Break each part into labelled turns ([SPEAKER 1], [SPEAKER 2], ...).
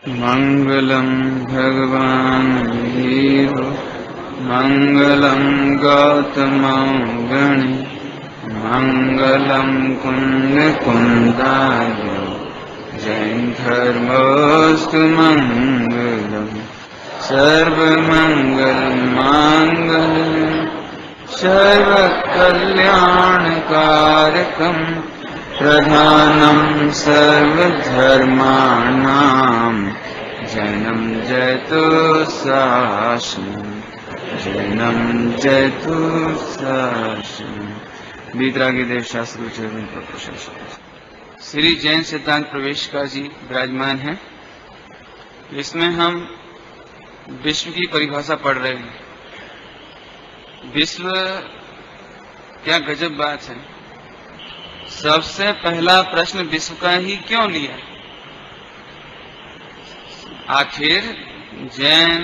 [SPEAKER 1] मंगलम भगवान वीर मंगलम गौतम गणे मंगलम कुंद कुंदाय जैन धर्मोस्तु मंगलम सर्वमंगल मांगल्यं सर्वकल्याणकारकं प्रधानं सर्वधर्माणां जैनं जयतु शासनं जैनं जयतु शासनं। वीतरागी देव शास्त्र चरण पर प्रशंसा। श्री जैन सिद्धांत प्रवेशिका जी विराजमान हैं। इसमें हम विश्व की परिभाषा पढ़ रहे हैं। विश्व क्या गजब बात है। सबसे पहला प्रश्न विश्व का ही क्यों लिया? आखिर जैन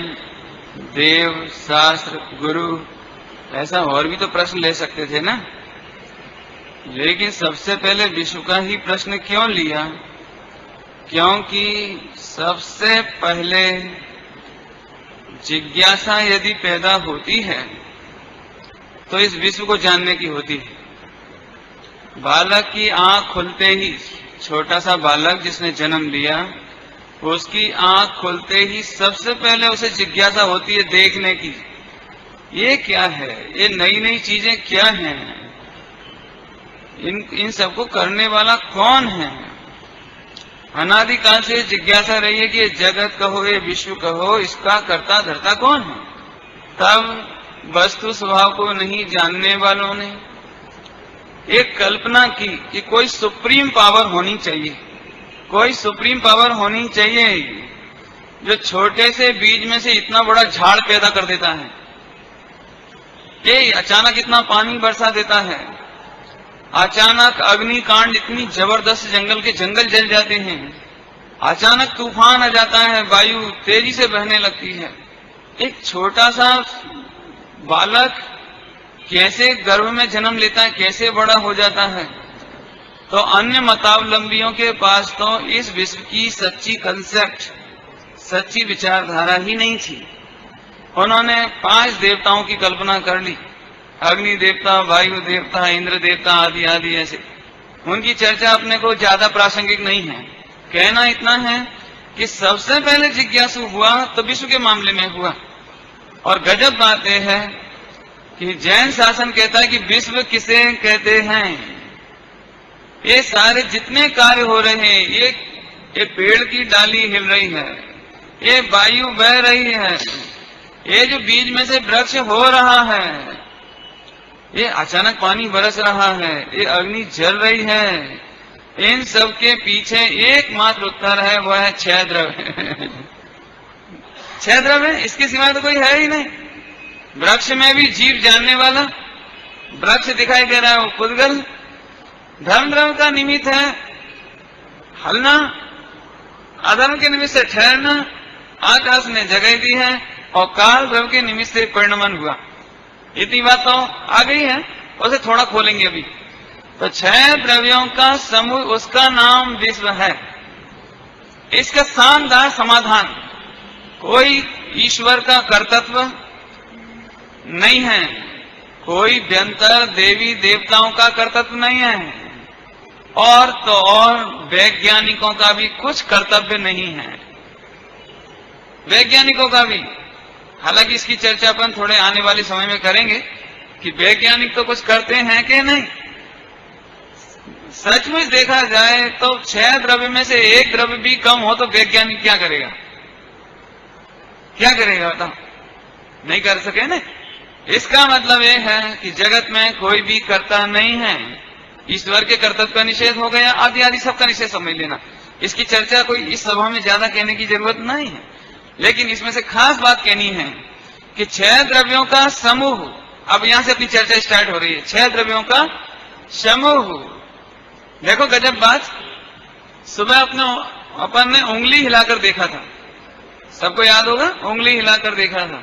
[SPEAKER 1] देव शास्त्र गुरु ऐसा और भी तो प्रश्न ले सकते थे ना, लेकिन सबसे पहले विश्व का ही प्रश्न क्यों लिया? क्योंकि सबसे पहले जिज्ञासा यदि पैदा होती है तो इस विश्व को जानने की होती है। बालक की आंख खुलते ही, छोटा सा बालक जिसने जन्म लिया, उसकी आंख खुलते ही सबसे पहले उसे जिज्ञासा होती है देखने की, ये क्या है, ये नई नई चीजें क्या हैं, इन सबको करने वाला कौन है। अनादिकाल से जिज्ञासा रही है कि ये जगत कहो, ये विश्व कहो, इसका कर्ता धर्ता कौन है। तब वस्तु स्वभाव को नहीं जानने वालों ने एक कल्पना की कि कोई सुप्रीम पावर होनी चाहिए, कोई सुप्रीम पावर होनी चाहिए जो छोटे से बीज में से इतना बड़ा झाड़ पैदा कर देता है, ये अचानक इतना पानी बरसा देता है, अचानक अग्निकांड, इतनी जबरदस्त जंगल के जंगल जल जाते हैं, अचानक तूफान आ जाता है, वायु तेजी से बहने लगती है। एक छोटा सा बालक कैसे गर्भ में जन्म लेता है, कैसे बड़ा हो जाता है। तो अन्य मतावलंबियों के पास तो इस विश्व की सच्ची कंसेप्ट, सच्ची विचारधारा ही नहीं थी। उन्होंने 5 देवताओं की कल्पना कर ली, अग्नि देवता, वायु देवता, इंद्र देवता आदि आदि ऐसे। उनकी चर्चा अपने को ज्यादा प्रासंगिक नहीं है। कहना इतना है कि सबसे पहले जिज्ञासु हुआ तो विश्व के मामले में हुआ। और गजब बात यह है कि जैन शासन कहता है कि विश्व किसे कहते हैं। ये सारे जितने कार्य हो रहे हैं, ये पेड़ की डाली हिल रही है, ये वायु बह रही है, ये जो बीज में से वृक्ष हो रहा है, ये अचानक पानी बरस रहा है, ये अग्नि जल रही है, इन सब के पीछे एकमात्र उत्तर है, वह है 6 द्रव्य। 6 द्रव्य, इसके सिवाय तो कोई है ही नहीं। वृक्ष में भी जीव जानने वाला वृक्ष दिखाई दे रहा है, वो पुद्गल। धर्म द्रव्य का निमित्त है हलना, अधर्म के निमित्त से ठहरना, आकाश ने जगह दी है, और काल द्रव्य के निमित्त से परिणमन हुआ। इतनी बात तो आ गई है, उसे थोड़ा खोलेंगे अभी। तो 6 द्रव्यों का समूह, उसका नाम विश्व है। इसका शानदार समाधान, कोई ईश्वर का कर्तृत्व नहीं है, कोई व्यंतर देवी देवताओं का कर्तव्य नहीं है, और तो और वैज्ञानिकों का भी कुछ कर्तव्य नहीं है। वैज्ञानिकों का भी, हालांकि इसकी चर्चा अपन थोड़े आने वाले समय में करेंगे कि वैज्ञानिक तो कुछ करते हैं कि नहीं। सचमुच देखा जाए तो 6 द्रव्य में से 1 द्रव्य भी कम हो तो वैज्ञानिक क्या करेगा? क्या करेगा बताओ? नहीं कर सके ना। इसका मतलब यह है कि जगत में कोई भी कर्ता नहीं है। ईश्वर के कर्तव्य का निषेध हो गया, आदि आदि सबका निषेध समझ लेना। इसकी चर्चा कोई इस सभा में ज्यादा कहने की जरूरत नहीं है, लेकिन इसमें से खास बात कहनी है कि 6 द्रव्यों का समूह, अब यहां से अपनी चर्चा स्टार्ट हो रही है। 6 द्रव्यों का समूह, देखो गजब बात। सुबह अपन ने उंगली हिलाकर देखा था, सबको याद होगा, उंगली हिलाकर देखा था।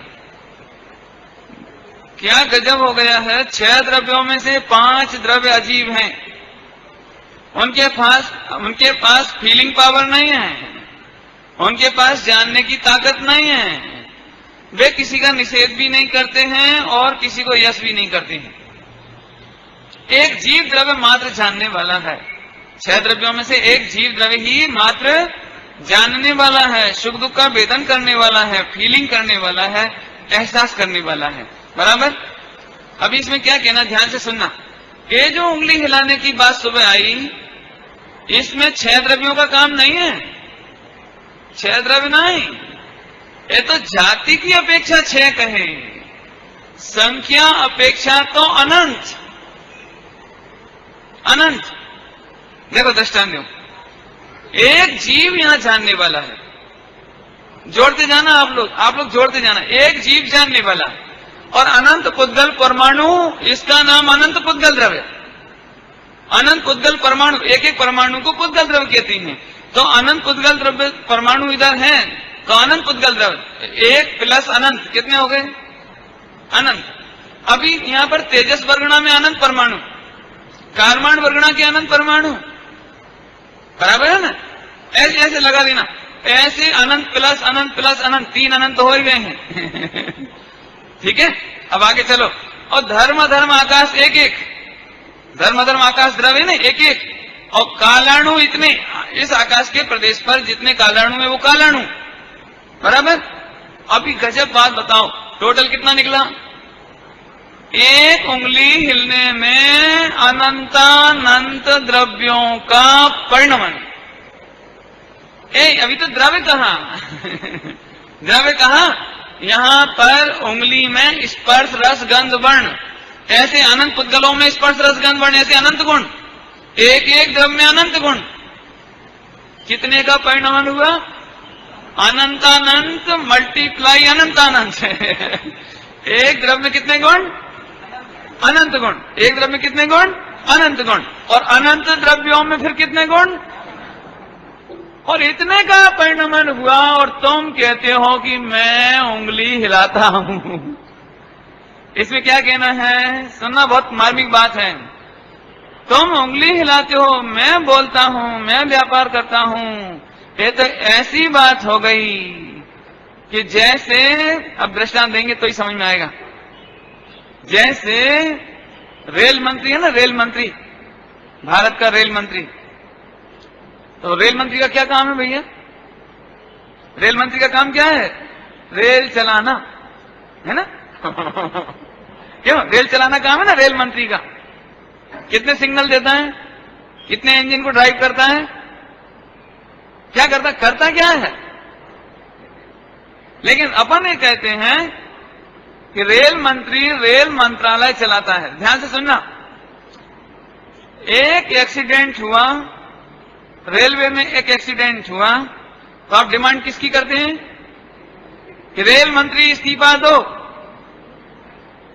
[SPEAKER 1] क्या गजब हो गया है। 6 द्रव्यों में से 5 द्रव्य अजीब हैं। उनके पास फीलिंग पावर नहीं है, उनके पास जानने की ताकत नहीं है, वे किसी का निषेध भी नहीं करते हैं और किसी को यश भी नहीं करते हैं। एक जीव द्रव्य मात्र जानने वाला है, 6 द्रव्यों में से एक जीव द्रव्य ही मात्र जानने वाला है, सुख दुख का वेदन करने वाला है, फीलिंग करने वाला है, एहसास करने वाला है। बराबर। अभी इसमें क्या कहना, ध्यान से सुनना। ये जो उंगली हिलाने की बात सुबह आई, इसमें 6 द्रव्यों का काम नहीं है, 6 द्रव्य नहीं, ये तो जाति की अपेक्षा 6 कहे, संख्या अपेक्षा तो अनंत अनंत। देखो दृष्टांत दो, एक जीव यहां जानने वाला है, जोड़ते जाना आप लोग जोड़ते जाना, एक जीव जानने वाला और अनंत पुद्गल परमाणु, इसका नाम अनंत पुद्गल द्रव्य। अनंत पुद्गल परमाणु, एक एक परमाणु को पुद्गल द्रव्य कहते हैं। तो अनंत पुद्गल द्रव्य परमाणु इधर है, तो अनंत पुद्गल द्रव्य 1 प्लस अनंत कितने हो गए? अनंत। अभी यहां पर तेजस वर्गणा में अनंत परमाणु, कारमान वर्गणा के अनंत परमाणु, बराबर है ना? ऐसे ऐसे लगा देना, ऐसे अनंत प्लस अनंत 3 अनंत हो ही गए हैं। ठीक है, अब आगे चलो। और धर्म आकाश एक एक, धर्म आकाश द्रव्य ना एक एक, और कालाणु इतने, इस आकाश के प्रदेश पर जितने कालाणु है वो कालाणु, बराबर। अभी गजब बात बताओ, टोटल कितना निकला? एक उंगली हिलने में अनंतानंत द्रव्यों का परिणमन। अभी तो द्रव्य कहा द्रव्य कहा, यहां पर उंगली में स्पर्श रस गंध वर्ण, ऐसे अनंत पुद्गलों में स्पर्श रस गंध वर्ण, ऐसे अनंत गुण, एक एक द्रव्य में अनंत गुण। कितने का परिणमन हुआ? अनंतानंत मल्टीप्लाई अनंतानंत। एक द्रव्य में कितने गुण? अनंत गुण। एक द्रव्य में कितने गुण? अनंत गुण। और अनंत द्रव्यों में फिर कितने गुण? और इतने का परिणमन हुआ, और तुम कहते हो कि मैं उंगली हिलाता हूं। इसमें क्या कहना है? सुनना, बहुत मार्मिक बात है। तुम उंगली हिलाते हो, मैं बोलता हूं, मैं व्यापार करता हूं। ये तो ऐसी बात हो गई कि जैसे, अब दृष्टांत देंगे तो ही समझ में आएगा। जैसे रेल मंत्री है ना, रेल मंत्री, भारत का रेल मंत्री, तो रेल मंत्री का क्या काम है भैया? रेल मंत्री का काम क्या है? रेल चलाना, है ना? क्यों? रेल चलाना काम है ना रेल मंत्री का। कितने सिग्नल देता है, कितने इंजन को ड्राइव करता है, क्या करता क्या है? लेकिन अपन ये कहते हैं कि रेल मंत्री रेल मंत्रालय चलाता है। ध्यान से सुनना, एक एक्सीडेंट हुआ, रेलवे में एक एक्सीडेंट हुआ, तो आप डिमांड किसकी करते हैं? कि रेल मंत्री इस्तीफा दो।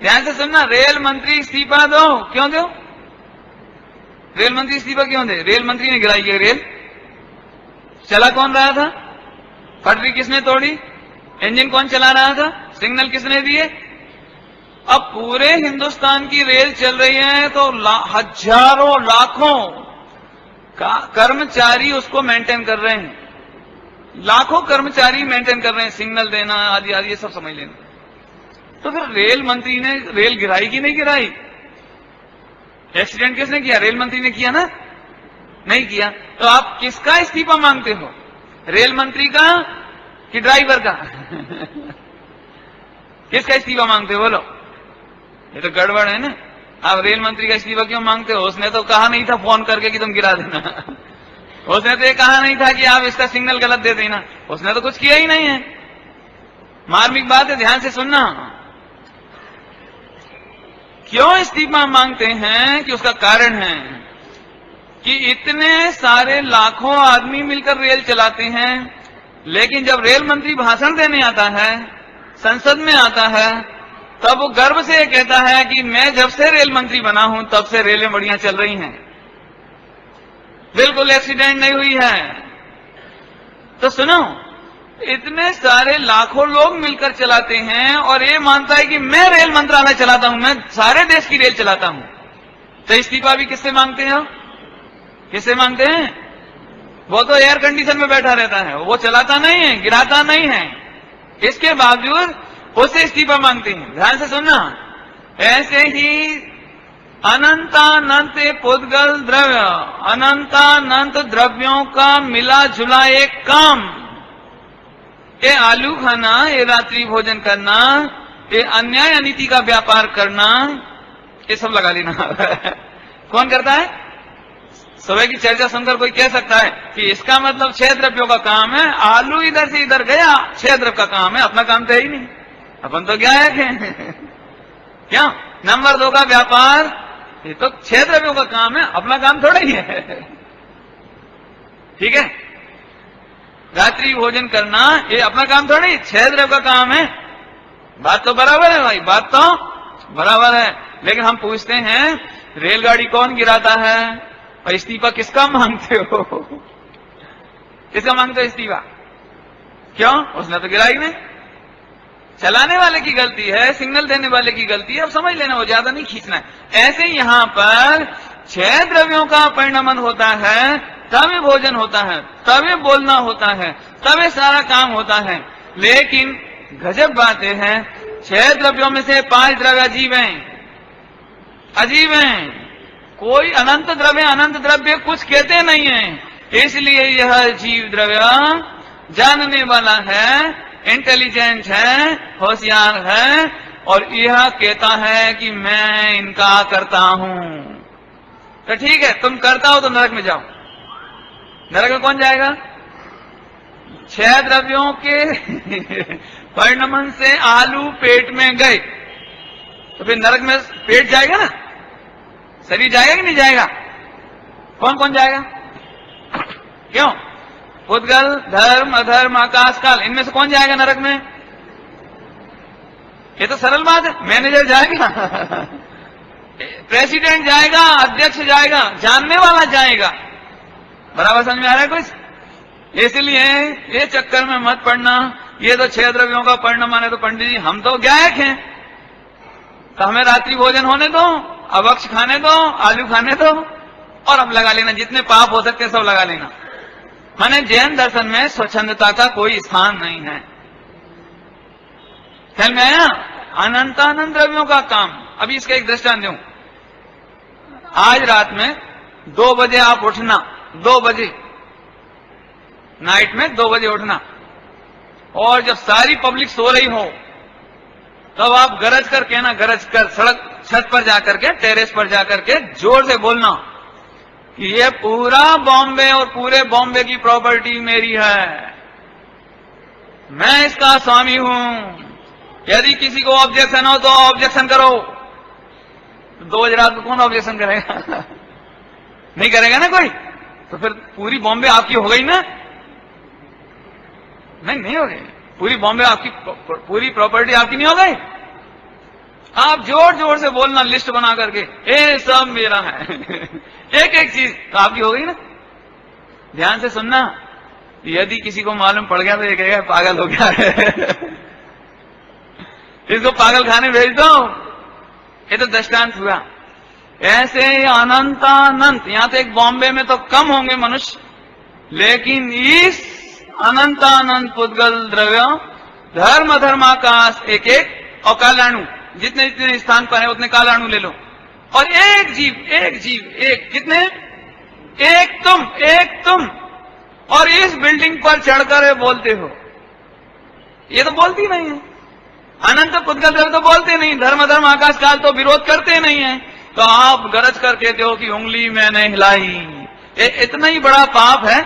[SPEAKER 1] ध्यान से सुनना, रेल मंत्री इस्तीफा दो। क्यों दो? रेल मंत्री इस्तीफा क्यों दे? रेल मंत्री ने गिराई है रेल, चला कौन रहा था? पटरी किसने तोड़ी? इंजन कौन चला रहा था? सिग्नल किसने दिए? अब पूरे हिंदुस्तान की रेल चल रही है, तो हजारों लाखों कर्मचारी उसको मेंटेन कर रहे हैं, लाखों कर्मचारी मेंटेन कर रहे हैं, सिग्नल देना आदि आदि, ये सब समझ लेना। तो फिर रेल मंत्री ने रेल गिराई कि नहीं गिराई? एक्सीडेंट किसने किया? रेल मंत्री ने किया ना? नहीं किया। तो आप किसका इस्तीफा मांगते हो? रेल मंत्री का कि ड्राइवर का? किसका इस्तीफा मांगते हो बोलो? ये तो गड़बड़ है ना। आप रेल मंत्री का इस्तीफा क्यों मांगते हो? उसने तो कहा नहीं था फोन करके कि तुम गिरा देना। उसने तो ये कहा नहीं था कि आप इसका सिग्नल गलत दे देना। उसने तो कुछ किया ही नहीं है। मार्मिक बात है, ध्यान से सुनना। क्यों इस्तीफा मांगते हैं? कि उसका कारण है कि इतने सारे लाखों आदमी मिलकर रेल चलाते हैं, लेकिन जब रेल मंत्री भाषण देने आता है, संसद में आता है, तब वो गर्व से कहता है कि मैं जब से रेल मंत्री बना हूं तब से रेलें बढ़िया चल रही हैं, बिल्कुल एक्सीडेंट नहीं हुई है। तो सुनो, इतने सारे लाखों लोग मिलकर चलाते हैं और ये मानता है कि मैं रेल मंत्रालय चलाता हूं, मैं सारे देश की रेल चलाता हूं। तो इस्तीफा भी किससे मांगते हैं? किससे मांगते हैं? वो तो एयर कंडीशन में बैठा रहता है, वो चलाता नहीं है, गिराता नहीं है, इसके बावजूद उससे इस्तीफा मांगते हैं। ध्यान से सुनना, ऐसे ही अनंतानंत पुद्गल द्रव्य, अनंतानंत द्रव्यों का मिला जुला एक काम, ये आलू खाना, ये रात्रि भोजन करना, ये अन्याय अनीति का व्यापार करना, ये सब लगा लेना। कौन करता है? सुबह की चर्चा सुनकर कोई कह सकता है कि इसका मतलब 6 द्रव्यों का काम है, आलू इधर से इधर गया, 6 द्रव्य का काम है, अपना काम तो है ही नहीं, अपन तो क्या है क्या? नंबर 2 का व्यापार, ये तो 6 द्रव्यों का काम है, अपना काम थोड़ा ही है। ठीक है, रात्रि भोजन करना ये अपना काम थोड़ा ही, 6 द्रव्य का काम है। बात तो बराबर है भाई, बात तो बराबर है। लेकिन हम पूछते हैं रेलगाड़ी कौन गिराता है और इस्तीफा किसका मांगते हो? किसका मांगते हो इस्तीफा? क्यों? उसने तो गिराई नहीं। चलाने वाले की गलती है, सिग्नल देने वाले की गलती है, अब समझ लेना, वो ज्यादा नहीं खींचना है। ऐसे ही यहां पर 6 द्रव्यों का परिणमन होता है, तभी भोजन होता है, तभी बोलना होता है, तभी सारा काम होता है। लेकिन गजब बातें हैं, 6 द्रव्यों में से 5 द्रव्य अजीब हैं, अजीब हैं। कोई अनंत द्रव्य कुछ कहते नहीं है। इसलिए यह जीव द्रव्य जानने वाला है, इंटेलिजेंट है, होशियार है, और यह कहता है कि मैं इनका करता हूं। तो ठीक है, तुम करता हो तो नरक में जाओ। नरक में कौन जाएगा? 6 द्रव्यों के परिणमन से आलू पेट में गए तो फिर नरक में पेट जाएगा ना, शरीर जाएगा कि नहीं जाएगा? कौन कौन जाएगा? क्यों? पुद्गल, धर्म, अधर्म, आकाश काल, इनमें से कौन जाएगा नरक में? ये तो सरल बात है। मैनेजर जाएगा, प्रेसिडेंट जाएगा, अध्यक्ष जाएगा, जानने वाला जाएगा। बराबर समझ में आ रहा है कुछ? इसलिए ये चक्कर में मत पड़ना, ये तो 6 द्रव्यों का परिणमन है। तो पंडित जी हम तो गायक हैं, तो हमें रात्रि भोजन होने दो, अवक्ष खाने दो, आलू खाने दो, और अब लगा लेना जितने पाप हो सकते सब लगा लेना। माने जैन दर्शन में स्वच्छंदता का कोई स्थान नहीं है। ख्याल में आया? अनंतानंत द्रव्यों का काम। अभी इसका एक दृष्टांत दूं। आज रात में 2 बजे आप उठना, 2 बजे नाइट में 2 बजे उठना, और जब सारी पब्लिक सो रही हो तब आप गरज कर कहना, गरज कर सड़क छत पर जाकर के, टेरेस पर जाकर के जोर से बोलना कि ये पूरा बॉम्बे और पूरे बॉम्बे की प्रॉपर्टी मेरी है, मैं इसका स्वामी हूं, यदि किसी को ऑब्जेक्शन हो तो ऑब्जेक्शन करो। 2 बजे रात को कौन ऑब्जेक्शन करेगा? नहीं करेगा ना कोई। तो फिर पूरी बॉम्बे आपकी हो गई ना? नहीं हो गई। पूरी बॉम्बे आपकी, पूरी प्रॉपर्टी आपकी नहीं हो गई। आप जोर जोर से बोलना, लिस्ट बना करके, ये सब मेरा है। एक एक चीज तो आपकी हो गई ना। ध्यान से सुनना, यदि किसी को मालूम पड़ गया तो ये कहेगा पागल हो गया है, इसको पागल खाने भेज दो। ये तो दृष्टांत हुआ। ऐसे अनंतानंत, यहां तो एक बॉम्बे में तो कम होंगे मनुष्य, लेकिन इस अनंतानंत पुद्गल द्रव्य, धर्म, धर्माकाश, एक एक, और कालाणु, जितने जितने स्थान पर है उतने कालाणु ले लो, और एक जीव, एक, कितने? एक तुम, और इस बिल्डिंग पर चढ़कर बोलते हो। ये तो बोलती नहीं है। अनंत पुद्गल द्रव्य तो बोलते नहीं, धर्म, धर्म, आकाश काल तो विरोध करते नहीं है। तो आप गरज कर कहते हो कि उंगली मैंने हिलाई। ये इतना ही बड़ा पाप है,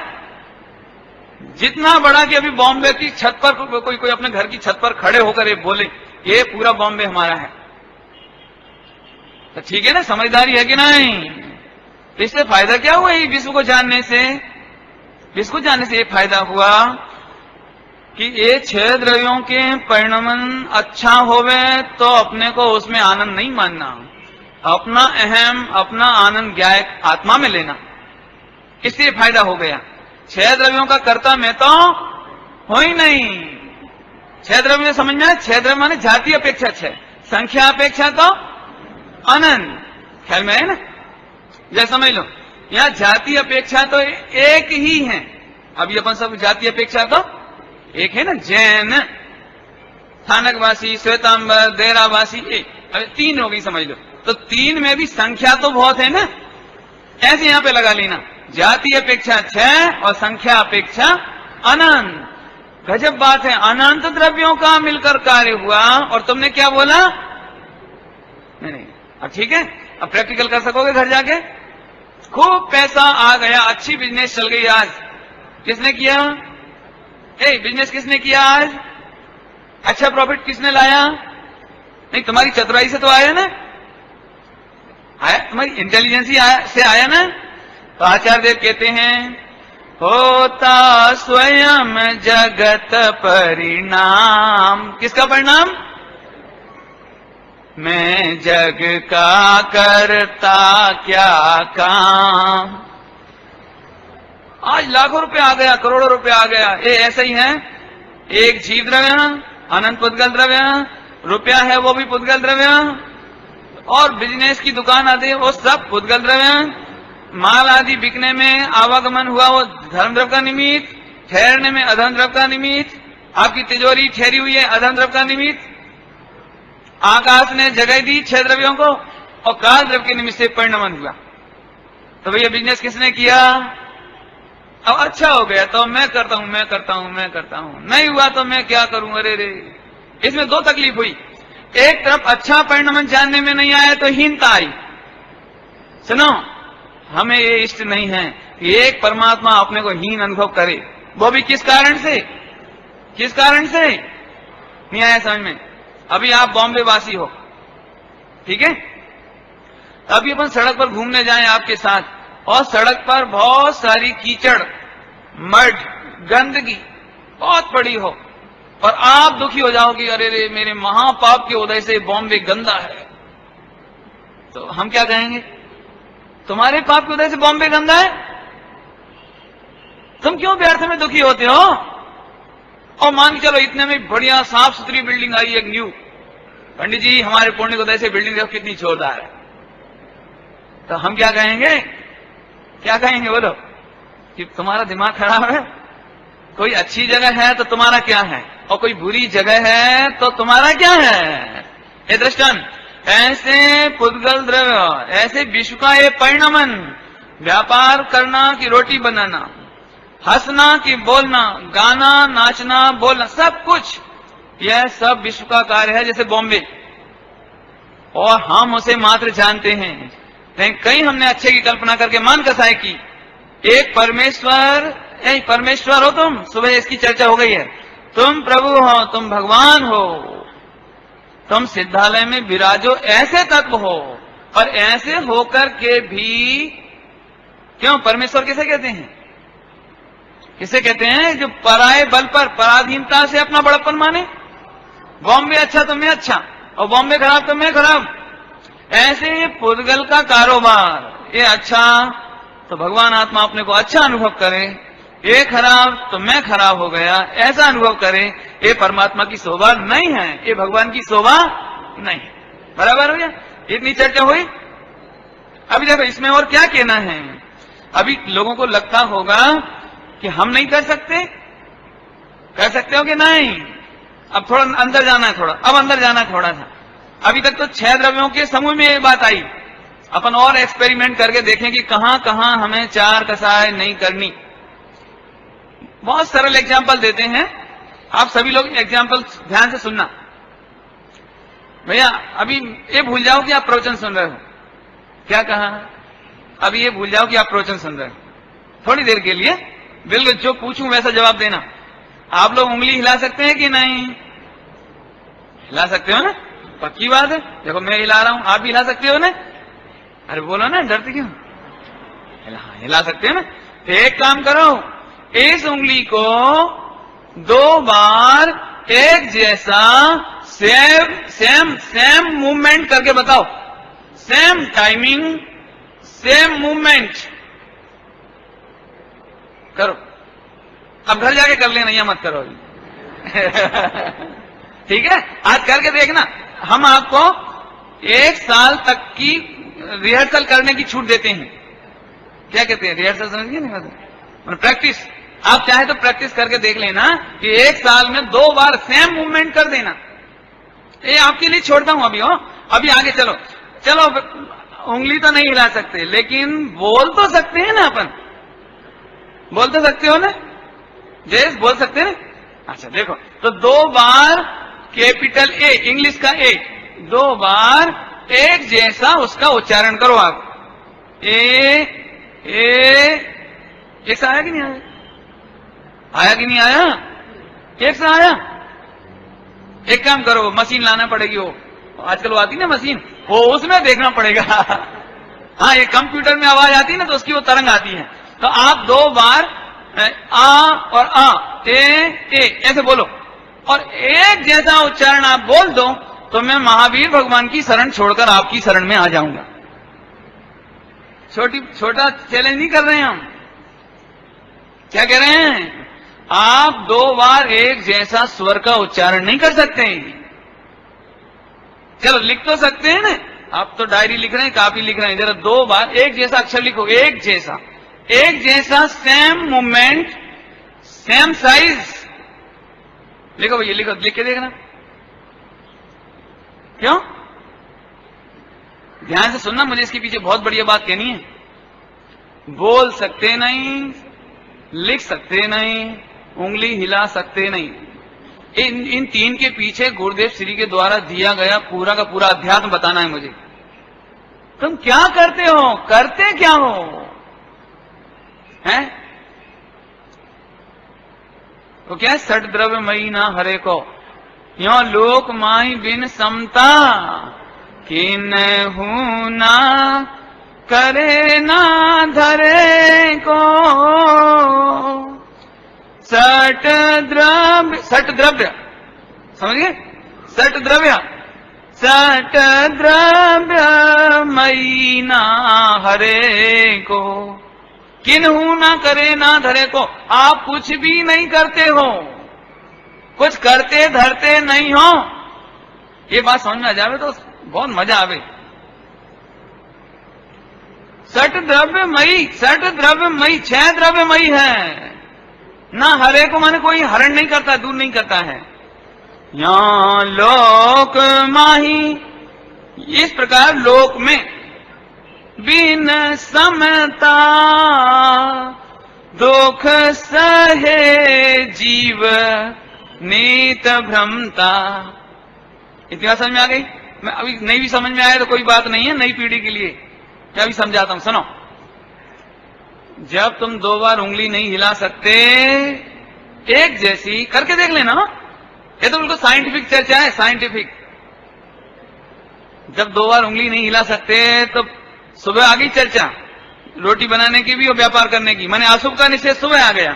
[SPEAKER 1] जितना बड़ा कि अभी बॉम्बे की छत पर कोई अपने घर की छत पर खड़े होकर ये बोले ये पूरा बॉम्बे हमारा है। तो ठीक है ना, समझदारी है कि नहीं? इससे फायदा क्या हुआ? ये विश्व को जानने से, विश्व को जानने से ये फायदा हुआ कि ये 6 द्रव्यों के परिणमन अच्छा होवे तो अपने को उसमें आनंद नहीं मानना, अपना अहम, अपना आनंद ज्ञायक आत्मा में लेना। इससे फायदा हो गया। 6 द्रव्यों का कर्ता में तो हो ही नहीं। 6 द्रव्य समझना है। 6 द्रव्य माने जाति अपेक्षा 6, संख्या अपेक्षा तो अनंत। ख्याल में है ना? जैसे समझ लो, यहां जाति अपेक्षा तो एक ही है, अभी अपन सब जाति अपेक्षा तो एक है ना, जैन, स्थानकवासी, श्वेतांबर, देरावासी, एक, अरे 3 हो गई समझ लो। तो 3 में भी संख्या तो बहुत है ना, ऐसे यहां पे लगा लेना, जाति अपेक्षा 6 और संख्या अपेक्षा अनंत। गजब बात है, अनंत द्रव्यों का मिलकर कार्य हुआ और तुमने क्या बोला? नहीं। अब ठीक है, अब प्रैक्टिकल कर सकोगे घर जाके। खूब पैसा आ गया, अच्छी बिजनेस चल गई आज। किसने किया? बिजनेस किसने किया आज? अच्छा प्रॉफिट किसने लाया? नहीं, तुम्हारी चतुराई से तो आया ना, आया, तुम्हारी इंटेलिजेंस से आया ना। तो आचार्य देव कहते हैं, होता स्वयं जगत परिणाम। किसका परिणाम? मैं जग का करता क्या काम। आज लाखों रुपए आ गया, करोड़ों रुपए आ गया, ये ऐसा ही है। एक जीव द्रव्य, अनंत पुद्गल द्रव्य, रुपया है वो भी पुद्गल द्रव्य, और बिजनेस की दुकान आदि वो सब पुद्गल द्रव्य। माल आदि बिकने में आवागमन हुआ वो धर्म द्रव्य का निमित्त, ठहरने में अधर्म द्रव्य का निमित्त, आपकी तिजोरी ठहरी हुई है अधर्म द्रव्य का निमित्त। आकाश ने जगह दी 6 द्रव्यों को और काल द्रव्य के निमित्त से परिणमन हुआ। तो भैया बिजनेस किसने किया? अब अच्छा हो गया तो मैं करता हूं, मैं करता हूं, मैं करता हूं, नहीं हुआ तो मैं क्या करूं, अरे रे। इसमें 2 तकलीफ हुई। एक तरफ अच्छा परिणमन जानने में नहीं आया तो हीनता आई। सुनो, हमें ये इष्ट नहीं है कि एक परमात्मा अपने को हीन अनुभव करे, वो भी किस कारण से? किस कारण से? नहीं आया समझ में। अभी आप बॉम्बे वासी हो, ठीक है, अभी अपन सड़क पर घूमने जाएं आपके साथ, और सड़क पर बहुत सारी कीचड़, मड, गंदगी बहुत पड़ी हो, और आप दुखी हो जाओगे, अरे रे मेरे महापाप के उदय से बॉम्बे गंदा है। तो हम क्या कहेंगे? तुम्हारे पाप के उदय से बॉम्बे गंदा है? तुम क्यों व्यर्थ में दुखी होते हो? और मान के चलो इतने में बढ़िया साफ सुथरी बिल्डिंग आई एक न्यू, पंडित जी हमारे पुण्य के उदय से बिल्डिंग देखो कितनी जोरदार है। तो हम क्या कहेंगे? क्या कहेंगे बोलो? कि तुम्हारा दिमाग खराब है। कोई अच्छी जगह है तो तुम्हारा क्या है, और कोई बुरी जगह है तो तुम्हारा क्या है? हे दृष्टन, ऐसे पुद्गल द्रव्य, ऐसे विश्व का ये परिणमन, व्यापार करना कि रोटी बनाना, हंसना कि बोलना, गाना, नाचना, बोलना, सब कुछ यह सब विश्व का कार्य है, जैसे बॉम्बे, और हम उसे मात्र जानते हैं। लेकिन कहीं हमने अच्छे की कल्पना करके मान कसाई की। एक परमेश्वर, परमेश्वर हो तुम, सुबह इसकी चर्चा हो गई है, तुम प्रभु हो, तुम भगवान हो, तुम सिद्धालय में विराजो, ऐसे तत्व हो। और ऐसे होकर के भी क्यों परमेश्वर किसे कहते हैं? किसे कहते हैं? जो पराये बल पर, पराधीनता से अपना बड़प्पन माने। बॉम्बे अच्छा तो मैं अच्छा, और बॉम्बे खराब तो मैं खराब। ऐसे ये पुद्गल का कारोबार, ये अच्छा तो भगवान आत्मा अपने को अच्छा अनुभव करे, ये खराब तो मैं खराब हो गया, ऐसा अनुभव करे। ये परमात्मा की शोभा नहीं है, ये भगवान की शोभा नहीं। बराबर हो गया? इतनी चर्चा हुई। अभी देखो इसमें और क्या कहना है। अभी लोगों को लगता होगा कि हम नहीं कर सकते। कर सकते हो कि नहीं? अब थोड़ा अंदर जाना है, थोड़ा अब अंदर जाना है थोड़ा सा। अभी तक तो 6 द्रव्यों के समूह में ये बात आई। अपन और एक्सपेरिमेंट करके देखें कि कहां कहां हमें 4 कसाय नहीं करनी। बहुत सरल एग्जाम्पल देते हैं, आप सभी लोग एग्जाम्पल ध्यान से सुनना। भैया अभी ये भूल जाओ कि आप प्रवचन सुन रहे हो। क्या कहा? अभी ये भूल जाओ कि आप प्रवचन सुन रहे हो। थोड़ी देर के लिए बिल्कुल जो पूछूं वैसा जवाब देना। आप लोग उंगली हिला सकते हैं कि नहीं? हिला सकते हो ना? पक्की बात है। देखो मैं हिला रहा हूं, आप भी हिला सकते हो ना? अरे बोलो ना, डरते क्यों? हिला सकते हो ना? तो एक काम करो, इस उंगली को 2 बार एक जैसा सेम मूवमेंट करके बताओ। सेम टाइमिंग, सेम मूवमेंट करो। अब घर जाके कर लेना, यह मत करो। ठीक है, आज करके देखना। हम आपको 1 साल तक की रिहर्सल करने की छूट देते हैं। क्या कहते हैं? रिहर्सल समझिए नहीं, मतलब प्रैक्टिस। आप चाहे तो प्रैक्टिस करके देख लेना कि एक साल में 2 बार सेम मूवमेंट कर देना। ये आपके लिए छोड़ता हूं अभी। अभी आगे चलो। चलो, उंगली तो नहीं हिला सकते, लेकिन बोल तो सकते हैं ना अपन। बोल तो सकते हो ना? जयेश, बोल सकते हैं ना? अच्छा देखो, तो 2 बार कैपिटल ए, इंग्लिश का ए, 2 बार एक जैसा उसका उच्चारण करो आप। एक सा आया कि नहीं आया? आया कि नहीं आया? एक सा आया? एक काम करो, मशीन लाना पड़ेगी। वो आजकल वो आती ना मशीन, वो उसमें देखना पड़ेगा। हाँ, ये कंप्यूटर में आवाज आती है ना, तो उसकी वो तरंग आती है। तो आप 2 बार आ और आ, ए ऐसे बोलो, और एक जैसा उच्चारण आप बोल दो, तो मैं महावीर भगवान की शरण छोड़कर आपकी शरण में आ जाऊंगा। छोटा चैलेंज नहीं कर रहे हैं हम। क्या कह रहे हैं? आप 2 बार एक जैसा स्वर का उच्चारण नहीं कर सकते। चलो, लिख तो सकते हैं ना? आप तो डायरी लिख रहे हैं, कॉपी लिख रहे हैं, जरा 2 बार एक जैसा अक्षर लिखो। एक जैसा सेम मूवमेंट, सेम साइज। लिखो भैया, लिखो, लिख के देखना। क्यों? ध्यान से सुनना, मुझे इसके पीछे बहुत बढ़िया बात कहनी है। बोल सकते नहीं, लिख सकते नहीं, उंगली हिला सकते नहीं। इन 3 के पीछे गुरुदेव श्री के द्वारा दिया गया पूरा का पूरा अध्यात्म बताना है मुझे। तुम क्या करते हो? करते क्या हो? हैं? तो क्या? सठ द्रव्य मई ना हरे को, यो लोक माई बिन समता, किन्हू ना करे ना धरे को। सठ द्रव्य समझ गए? सठ द्रव्य मई ना हरे को, किन्हू ना करे ना धरे को। आप कुछ भी नहीं करते हो, कुछ करते धरते नहीं हो। ये बात समझ में आ जावे तो बहुत मजा आवे। सठ द्रव्यमयी, 6 द्रव्यमयी है ना। हरे को माने कोई हरण नहीं करता, दूर नहीं करता है। यहाँ लोक माही, इस प्रकार लोक में बिन समता, दुख सहे जीव नीत भ्रमता। इतनी बात समझ में आ गई? मैं अभी नहीं भी समझ में आया तो कोई बात नहीं है, नई पीढ़ी के लिए मैं अभी समझाता हूं, सुनो। जब तुम 2 बार उंगली नहीं हिला सकते, एक जैसी करके देख लेना। ये तो बिल्कुल साइंटिफिक चर्चा है, साइंटिफिक। जब 2 बार उंगली नहीं हिला सकते तो सुबह आ गई चर्चा, रोटी बनाने की भी और व्यापार करने की। माने अशुभ का निषेध सुबह आ गया,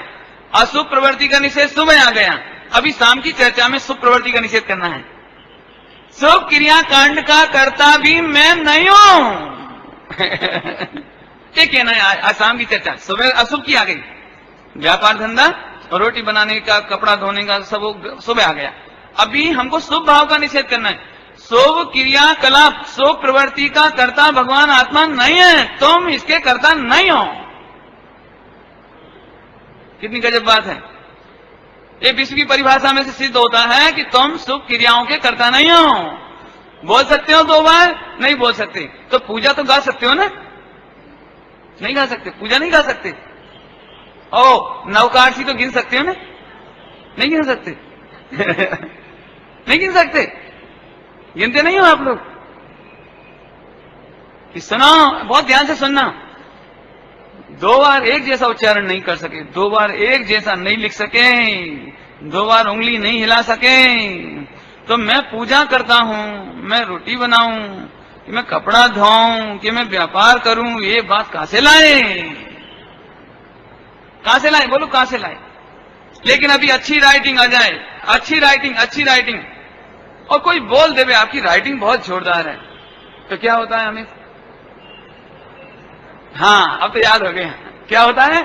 [SPEAKER 1] अशुभ प्रवृत्ति का निषेध सुबह आ गया। अभी शाम की चर्चा में शुभ प्रवृत्ति का निषेध करना है। शुभ क्रिया कांड का कर्ता भी मैं नहीं हूं। ये कहना है आसाम की चर्चा। सुबह अशुभ की आ गई, व्यापार धंधा और रोटी बनाने का, कपड़ा धोने का, सब सुबह आ गया। अभी हमको शुभ भाव का निषेध करना है। शुभ क्रियाकलाप, शुभ प्रवृत्ति का कर्ता भगवान आत्मा नहीं है, तुम इसके कर्ता नहीं हो। कितनी गजब बात है। ये विश्व की परिभाषा में से सिद्ध होता है कि तुम शुभ क्रियाओं के कर्ता नहीं हो। बोल सकते हो 2 बार? नहीं बोल सकते। तो पूजा तो गा सकते हो ना? नहीं गा सकते, पूजा नहीं गा सकते। ओ, नवकाशी तो गिन सकते हो ना? नहीं गिन सकते। नहीं गिन सकते, गिनते नहीं हो आप लोग। कि सुनो, बहुत ध्यान से सुनना। 2 बार एक जैसा उच्चारण नहीं कर सके, 2 बार एक जैसा नहीं लिख सके, 2 बार उंगली नहीं हिला सके, तो मैं पूजा करता हूं, मैं रोटी बनाऊं, कि मैं कपड़ा धोऊं, कि मैं व्यापार करूं, ये बात कहां से लाए? कहां से लाए? बोलो कहां से लाए? लेकिन अभी अच्छी राइटिंग आ जाए, अच्छी राइटिंग, और कोई बोल देवे आपकी राइटिंग बहुत जोरदार है, तो क्या होता है हमें? हाँ, अब तो याद हो गया क्या होता है।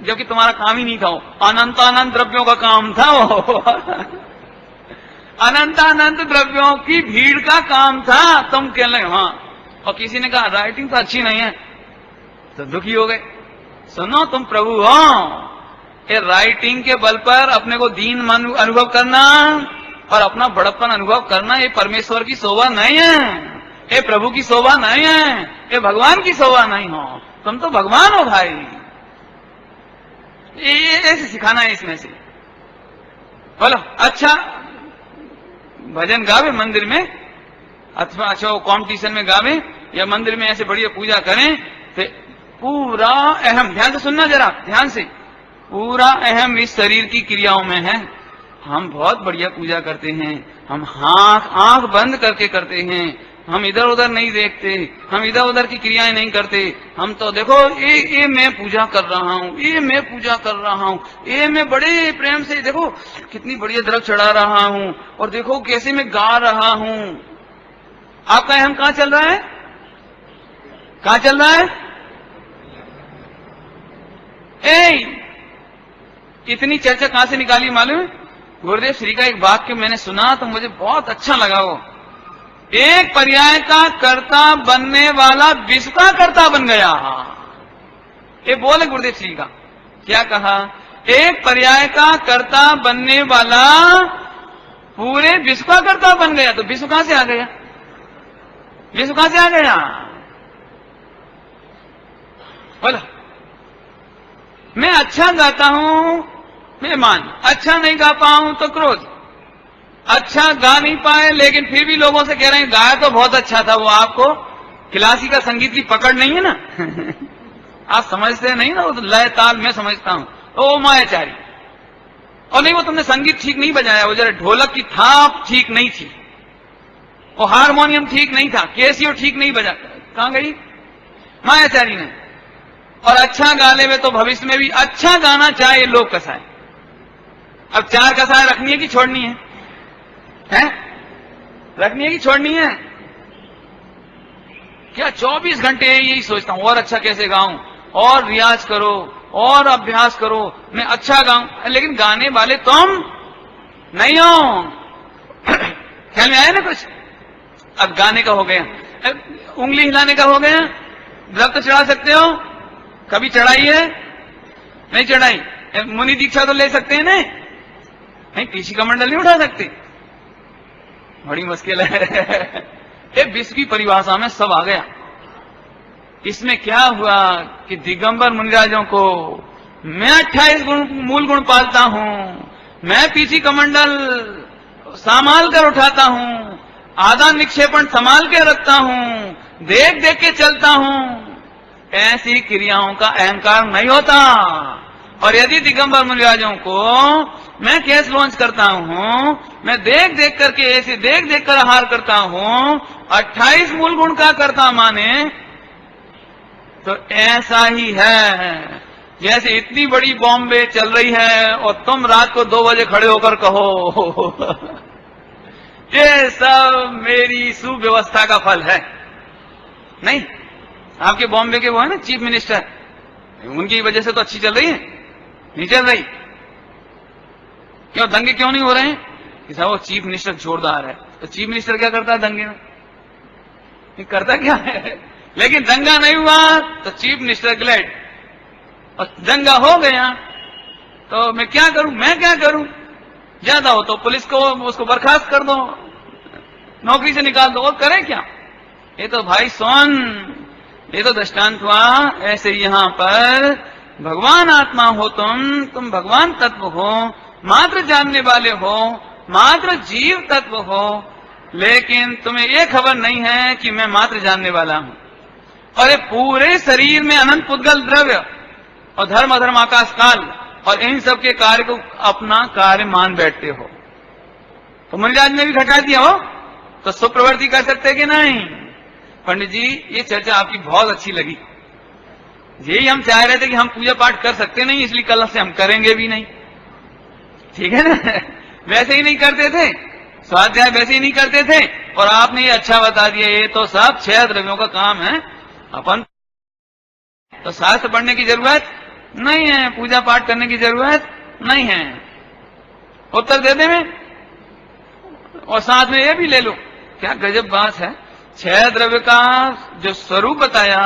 [SPEAKER 1] जबकि तुम्हारा काम ही नहीं था, वो अनंत द्रव्यों का काम था वो। अनंत द्रव्यों की भीड़ का काम था। तुम कह लगे हाँ, और किसी ने कहा राइटिंग तो अच्छी नहीं है, तो दुखी हो गए। सुनो तुम प्रभु हो। ये राइटिंग के बल पर अपने को दीन अनुभव करना और अपना बड़प्पन अनुभव करना, ये परमेश्वर की शोभा नहीं है, ये प्रभु की शोभा नहीं है, ये भगवान की शोभा नहीं हो। तुम तो भगवान हो भाई। ये ऐसे सिखाना है इसमें से। बोलो अच्छा भजन गावे मंदिर में, अथवा अच्छा वो कॉम्पिटिशन में गावे या मंदिर में ऐसे बढ़िया पूजा करें, तो पूरा अहम, ध्यान से सुनना जरा, ध्यान से, पूरा अहम इस शरीर की क्रियाओं में है। हम बहुत बढ़िया पूजा करते हैं, हम आंख बंद करके करते हैं, हम इधर उधर नहीं देखते, हम इधर उधर की क्रियाएं नहीं करते। हम तो देखो ये मैं पूजा कर रहा हूँ, ये मैं पूजा कर रहा हूँ, ये मैं बड़े प्रेम से देखो कितनी बढ़िया द्रव्य चढ़ा रहा हूँ, और देखो कैसे मैं गा रहा हूँ। आपका अहम कहाँ चल रहा है? कहाँ चल रहा है? इतनी चर्चा कहां से निकाली मालूम है? गुरुदेव श्री का एक वाक्य मैंने सुना तो मुझे बहुत अच्छा लगा। वो एक पर्याय का कर्ता बनने वाला विश्व का कर्ता बन गया। ये बोले गुरुदेव श्री का, क्या कहा? एक पर्याय का कर्ता बनने वाला पूरे विश्व का कर्ता बन गया। तो विश्व कहां से आ गया? विश्व कहां से आ गया? बोला मैं अच्छा गाता हूं मेहमान, अच्छा नहीं गा पाऊं तो क्रोध, अच्छा गा नहीं पाए लेकिन फिर भी लोगों से कह रहे हैं गाया तो बहुत अच्छा था। वो आपको क्लासिकल संगीत की पकड़ नहीं है ना आप समझते नहीं ना, वो लय ताल मैं समझता हूं, ओ मायाचारी। और नहीं वो तुमने संगीत ठीक नहीं बजाया, वो जरा ढोलक की थाप ठीक नहीं थी, वो हारमोनियम ठीक नहीं था, कैसियो ठीक नहीं बजा। कहां गई मायाचारी ने? और अच्छा गाने में तो भविष्य में भी अच्छा गाना चाहे लोग कसाए। अब 4 कसाए रखनी है कि छोड़नी है? हैं? रखनी है कि छोड़नी है? क्या 24 घंटे यही सोचता हूं और अच्छा कैसे गाऊं, और रियाज करो और अभ्यास करो, मैं अच्छा गाऊं। लेकिन गाने वाले तुम नहीं हो। ख्याल में आया ना कुछ? अब गाने का हो गया, उंगली हिलाने का हो गया। द्रव्य तो चढ़ा सकते हो, कभी चढ़ाई है? नहीं चढ़ाई। मुनि दीक्षा तो ले सकते हैं ना? नहीं, पीछी कमंडल नहीं उठा सकते, बड़ी मुश्किल है। विश्व की परिभाषा में सब आ गया। इसमें क्या हुआ कि दिगंबर मुनिराजों को मैं 28 मूल गुण पालता हूं, मैं पीछी कमंडल संभाल कर उठाता हूं, आदान निक्षेपण संभाल के रखता हूं, देख देख के चलता हूं, ऐसी क्रियाओं का अहंकार नहीं होता। और यदि दिगंबर मुनिराजों को मैं केस लॉन्च करता हूं, मैं देख देख करके ऐसे देख देख कर आहार करता हूं, 28 मूल गुण का करता माने, तो ऐसा ही है जैसे इतनी बड़ी बॉम्बे चल रही है और तुम रात को 2 बजे खड़े होकर कहो ये सब मेरी सुव्यवस्था का फल है। नहीं, आपके बॉम्बे के वो है ना चीफ मिनिस्टर, उनकी वजह से तो अच्छी चल रही है, नहीं चल रही। क्यों दंगे क्यों नहीं हो रहे हैं? कि साहब वो चीफ मिनिस्टर जोरदार है। तो चीफ मिनिस्टर क्या करता है दंगे में? ये करता क्या है? लेकिन दंगा नहीं हुआ तो चीफ मिनिस्टर ग्लैड, और दंगा हो गया तो मैं क्या करूं? मैं क्या करूं? ज्यादा हो तो पुलिस को उसको बर्खास्त कर दो, नौकरी से निकाल दो, और करें क्या? ये तो भाई सोन, ये तो दृष्टांत हुआ। ऐसे यहां पर भगवान आत्मा हो तुम भगवान तत्व हो, मात्र जानने वाले हो, मात्र जीव तत्व हो, लेकिन तुम्हें यह खबर नहीं है कि मैं मात्र जानने वाला हूं। और ये पूरे शरीर में अनंत पुद्गल द्रव्य और धर्म अधर्म आकाश काल और इन सब के कार्य को अपना कार्य मान बैठते हो। तो मुनिराज ने भी घटा दिया हो तो सुप्रवृत्ति कर सकते कि नहीं? पंडित जी ये चर्चा आपकी बहुत अच्छी लगी। यही हम चाह रहे थे कि हम पूजा पाठ कर सकते नहीं, इसलिए कल से हम करेंगे भी नहीं। ठीक है ना? वैसे ही नहीं करते थे, स्वाध्याय वैसे ही नहीं करते थे, और आपने ये अच्छा बता दिया। ये तो सब 6 द्रव्यों का काम है, अपन तो शास्त्र पढ़ने की जरूरत नहीं है, पूजा पाठ करने की जरूरत नहीं है। उत्तर दे दे में, और साथ में ये भी ले लो। क्या गजब बात है, 6 द्रव्य का जो स्वरूप बताया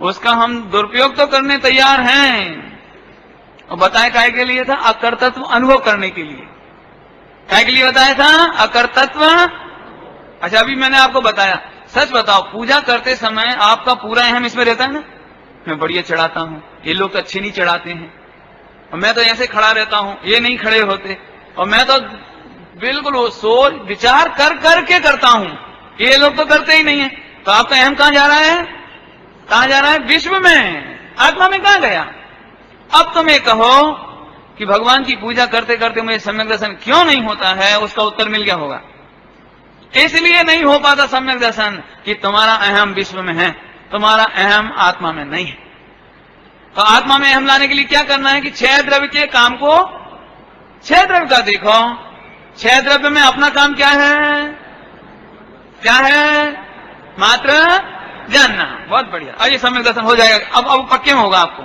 [SPEAKER 1] उसका हम दुरुपयोग तो करने तैयार हैं। और बताया काय के लिए था? अकर्तत्व अनुभव करने के लिए। काय के लिए बताया था? अकर्तत्व। अच्छा, अभी मैंने आपको बताया, सच बताओ, पूजा करते समय आपका पूरा अहम इसमें रहता है ना? मैं बढ़िया चढ़ाता हूं, ये लोग तो अच्छे नहीं चढ़ाते हैं, और मैं तो ऐसे खड़ा रहता हूं, ये नहीं खड़े होते, और मैं तो बिल्कुल सोच विचार कर करके करता हूं, ये लोग तो करते ही नहीं है। तो आपका अहम कहां जा रहा है? कहां जा रहा है? विश्व में, आत्मा में कहां गया? अब तुम ये कहो कि भगवान की पूजा करते करते मुझे सम्यक दर्शन क्यों नहीं होता है, उसका उत्तर मिल गया होगा। इसलिए नहीं हो पाता सम्यक दर्शन कि तुम्हारा अहम विश्व में है, तुम्हारा अहम आत्मा में नहीं है। तो आत्मा में अहम लाने के लिए क्या करना है कि 6 द्रव्य के काम को 6 द्रव्य का देखो। 6 द्रव्य में अपना काम क्या है? क्या है? मात्र जानना। बहुत बढ़िया, अब ये सम्यक दर्शन हो जाएगा। अब पक्के में होगा आपको,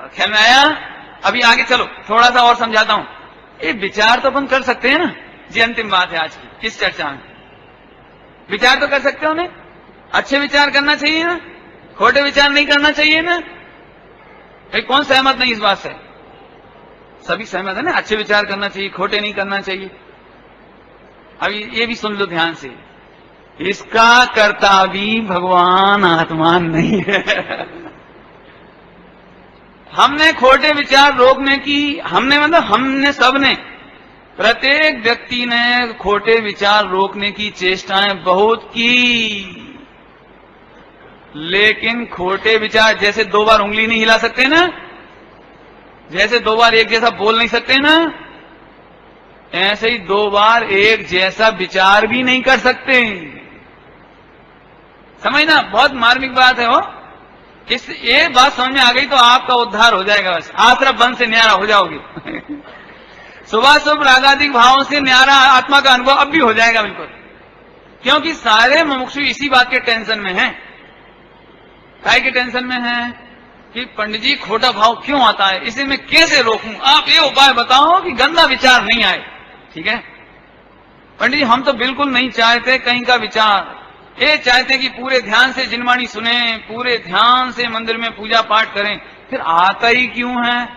[SPEAKER 1] ख्याल में आया? अभी आगे चलो, थोड़ा सा और समझाता हूं। ये विचार तो अपन कर सकते हैं ना, जी अंतिम बात है आज की इस चर्चा में। विचार तो कर सकते हो ना, अच्छे विचार करना चाहिए ना, खोटे विचार नहीं करना चाहिए ना। भाई कौन सहमत नहीं इस बात से? सभी सहमत है ना, अच्छे विचार करना चाहिए, खोटे नहीं करना चाहिए। अभी ये भी सुन लो ध्यान से, इसका कर्ता भी भगवान आत्मा नहीं है। हमने खोटे विचार रोकने की, हमने सबने, प्रत्येक व्यक्ति ने खोटे विचार रोकने की चेष्टाएं बहुत की, लेकिन खोटे विचार जैसे 2 बार उंगली नहीं हिला सकते ना, जैसे 2 बार एक जैसा बोल नहीं सकते ना, ऐसे ही 2 बार एक जैसा विचार भी नहीं कर सकते। समझना, बहुत मार्मिक बात है। वो इस ये बात समझ में आ गई तो आपका उद्धार हो जाएगा। बस आश्रम बंद से न्यारा हो जाओगे। सुबह शुभ रागादिक भावों से न्यारा आत्मा का अनुभव अब भी हो जाएगा बिल्कुल, क्योंकि सारे मुमुक्षु इसी बात के टेंशन में हैं। काय के टेंशन में है कि पंडित जी खोटा भाव क्यों आता है, इसे मैं कैसे रोकूं? आप ये उपाय बताओ कि गंदा विचार नहीं आए। ठीक है पंडित जी, हम तो बिल्कुल नहीं चाहते कहीं का विचार, ये चाहते कि पूरे ध्यान से जिनवाणी सुने, पूरे ध्यान से मंदिर में पूजा पाठ करें, फिर आता ही क्यों है?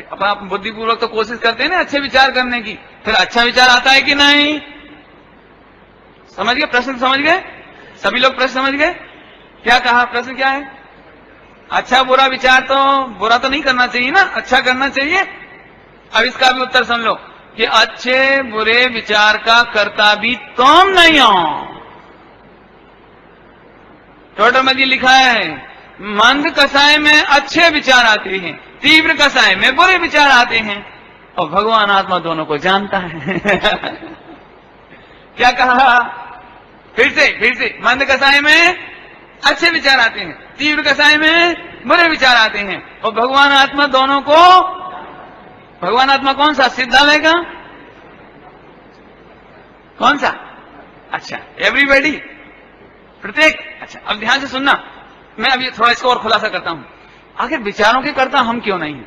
[SPEAKER 1] अब आप बुद्धिपूर्वक तो कोशिश करते हैं ना अच्छे विचार करने की, फिर अच्छा विचार आता है कि नहीं? समझ गए प्रश्न? समझ गए सभी लोग? प्रश्न समझ गए? क्या कहा? प्रश्न क्या है? अच्छा बुरा विचार तो बुरा तो नहीं करना चाहिए ना, अच्छा करना चाहिए। अब इसका भी उत्तर सुन लो कि अच्छे बुरे विचार का कर्ता भी तुम नहीं हो। टोटल में लिखा है, मंद कसाय में अच्छे विचार आते हैं, तीव्र कसाय में बुरे विचार आते हैं, और भगवान आत्मा दोनों को जानता है। क्या कहा? फिर से मंद कसाय में अच्छे विचार आते हैं, तीव्र कसाय में बुरे विचार आते हैं, और भगवान आत्मा दोनों को। भगवान आत्मा कौन सा? सिद्धालय का कौन सा? अच्छा, एवरीबॉडी, प्रत्येक। अच्छा, अब ध्यान से सुनना, मैं अभी थोड़ा इसको और खुलासा करता हूं। आखिर विचारों के कर्ता हम क्यों नहीं है?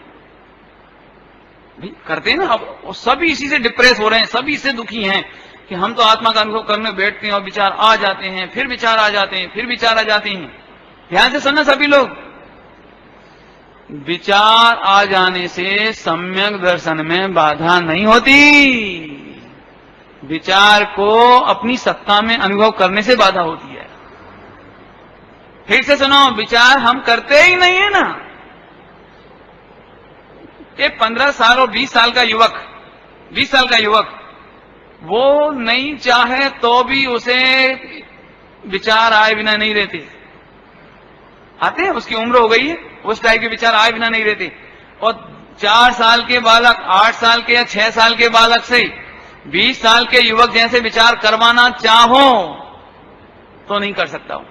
[SPEAKER 1] भाई करते हैं ना, अब सभी इसी से डिप्रेस हो रहे हैं, सभी इससे दुखी हैं कि हम तो आत्मा का अनुभव करने बैठते हैं और विचार आ जाते हैं, फिर विचार आ जाते हैं, फिर विचार आ जाते हैं। ध्यान से सुनना सभी लोग, विचार आ जाने से सम्यक दर्शन में बाधा नहीं होती, विचार को अपनी सत्ता में अनुभव करने से बाधा होती है। फिर से सुनो, विचार हम करते ही नहीं है ना। ये 15 साल और 20 साल का युवक, 20 साल का युवक, वो नहीं चाहे तो भी उसे विचार आए बिना नहीं रहते। आते हैं, उसकी उम्र हो गई है, उस टाइप के विचार आए बिना नहीं रहते। और 4 साल के बालक, 8 साल के या 6 साल के बालक से 20 साल के युवक जैसे विचार करवाना चाहो तो नहीं कर सकता हूं।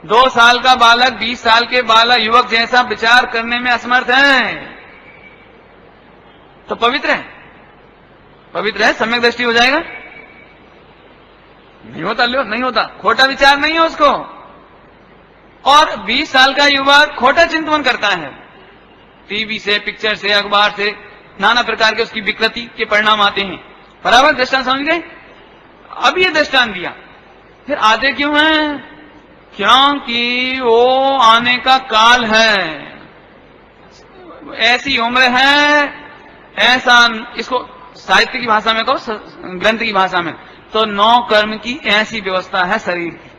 [SPEAKER 1] 2 साल का बालक 20 साल के बालक युवक जैसा विचार करने में असमर्थ है, तो पवित्र है, पवित्र है, सम्यक दृष्टि हो जाएगा? नहीं होता, लो नहीं होता, खोटा विचार नहीं है उसको। और 20 साल का युवक खोटा चिंतन करता है, टीवी से, पिक्चर से, अखबार से, नाना प्रकार के उसकी विकृति के परिणाम आते हैं। बराबर दृष्टांत समझ गए? अब ये दृष्टांत दिया, फिर आते क्यों हैं? क्योंकि वो आने का काल है, ऐसी उम्र है, ऐसा, इसको साहित्य की भाषा में कहो, ग्रंथ की भाषा में, तो 9 कर्म की ऐसी व्यवस्था है शरीर की,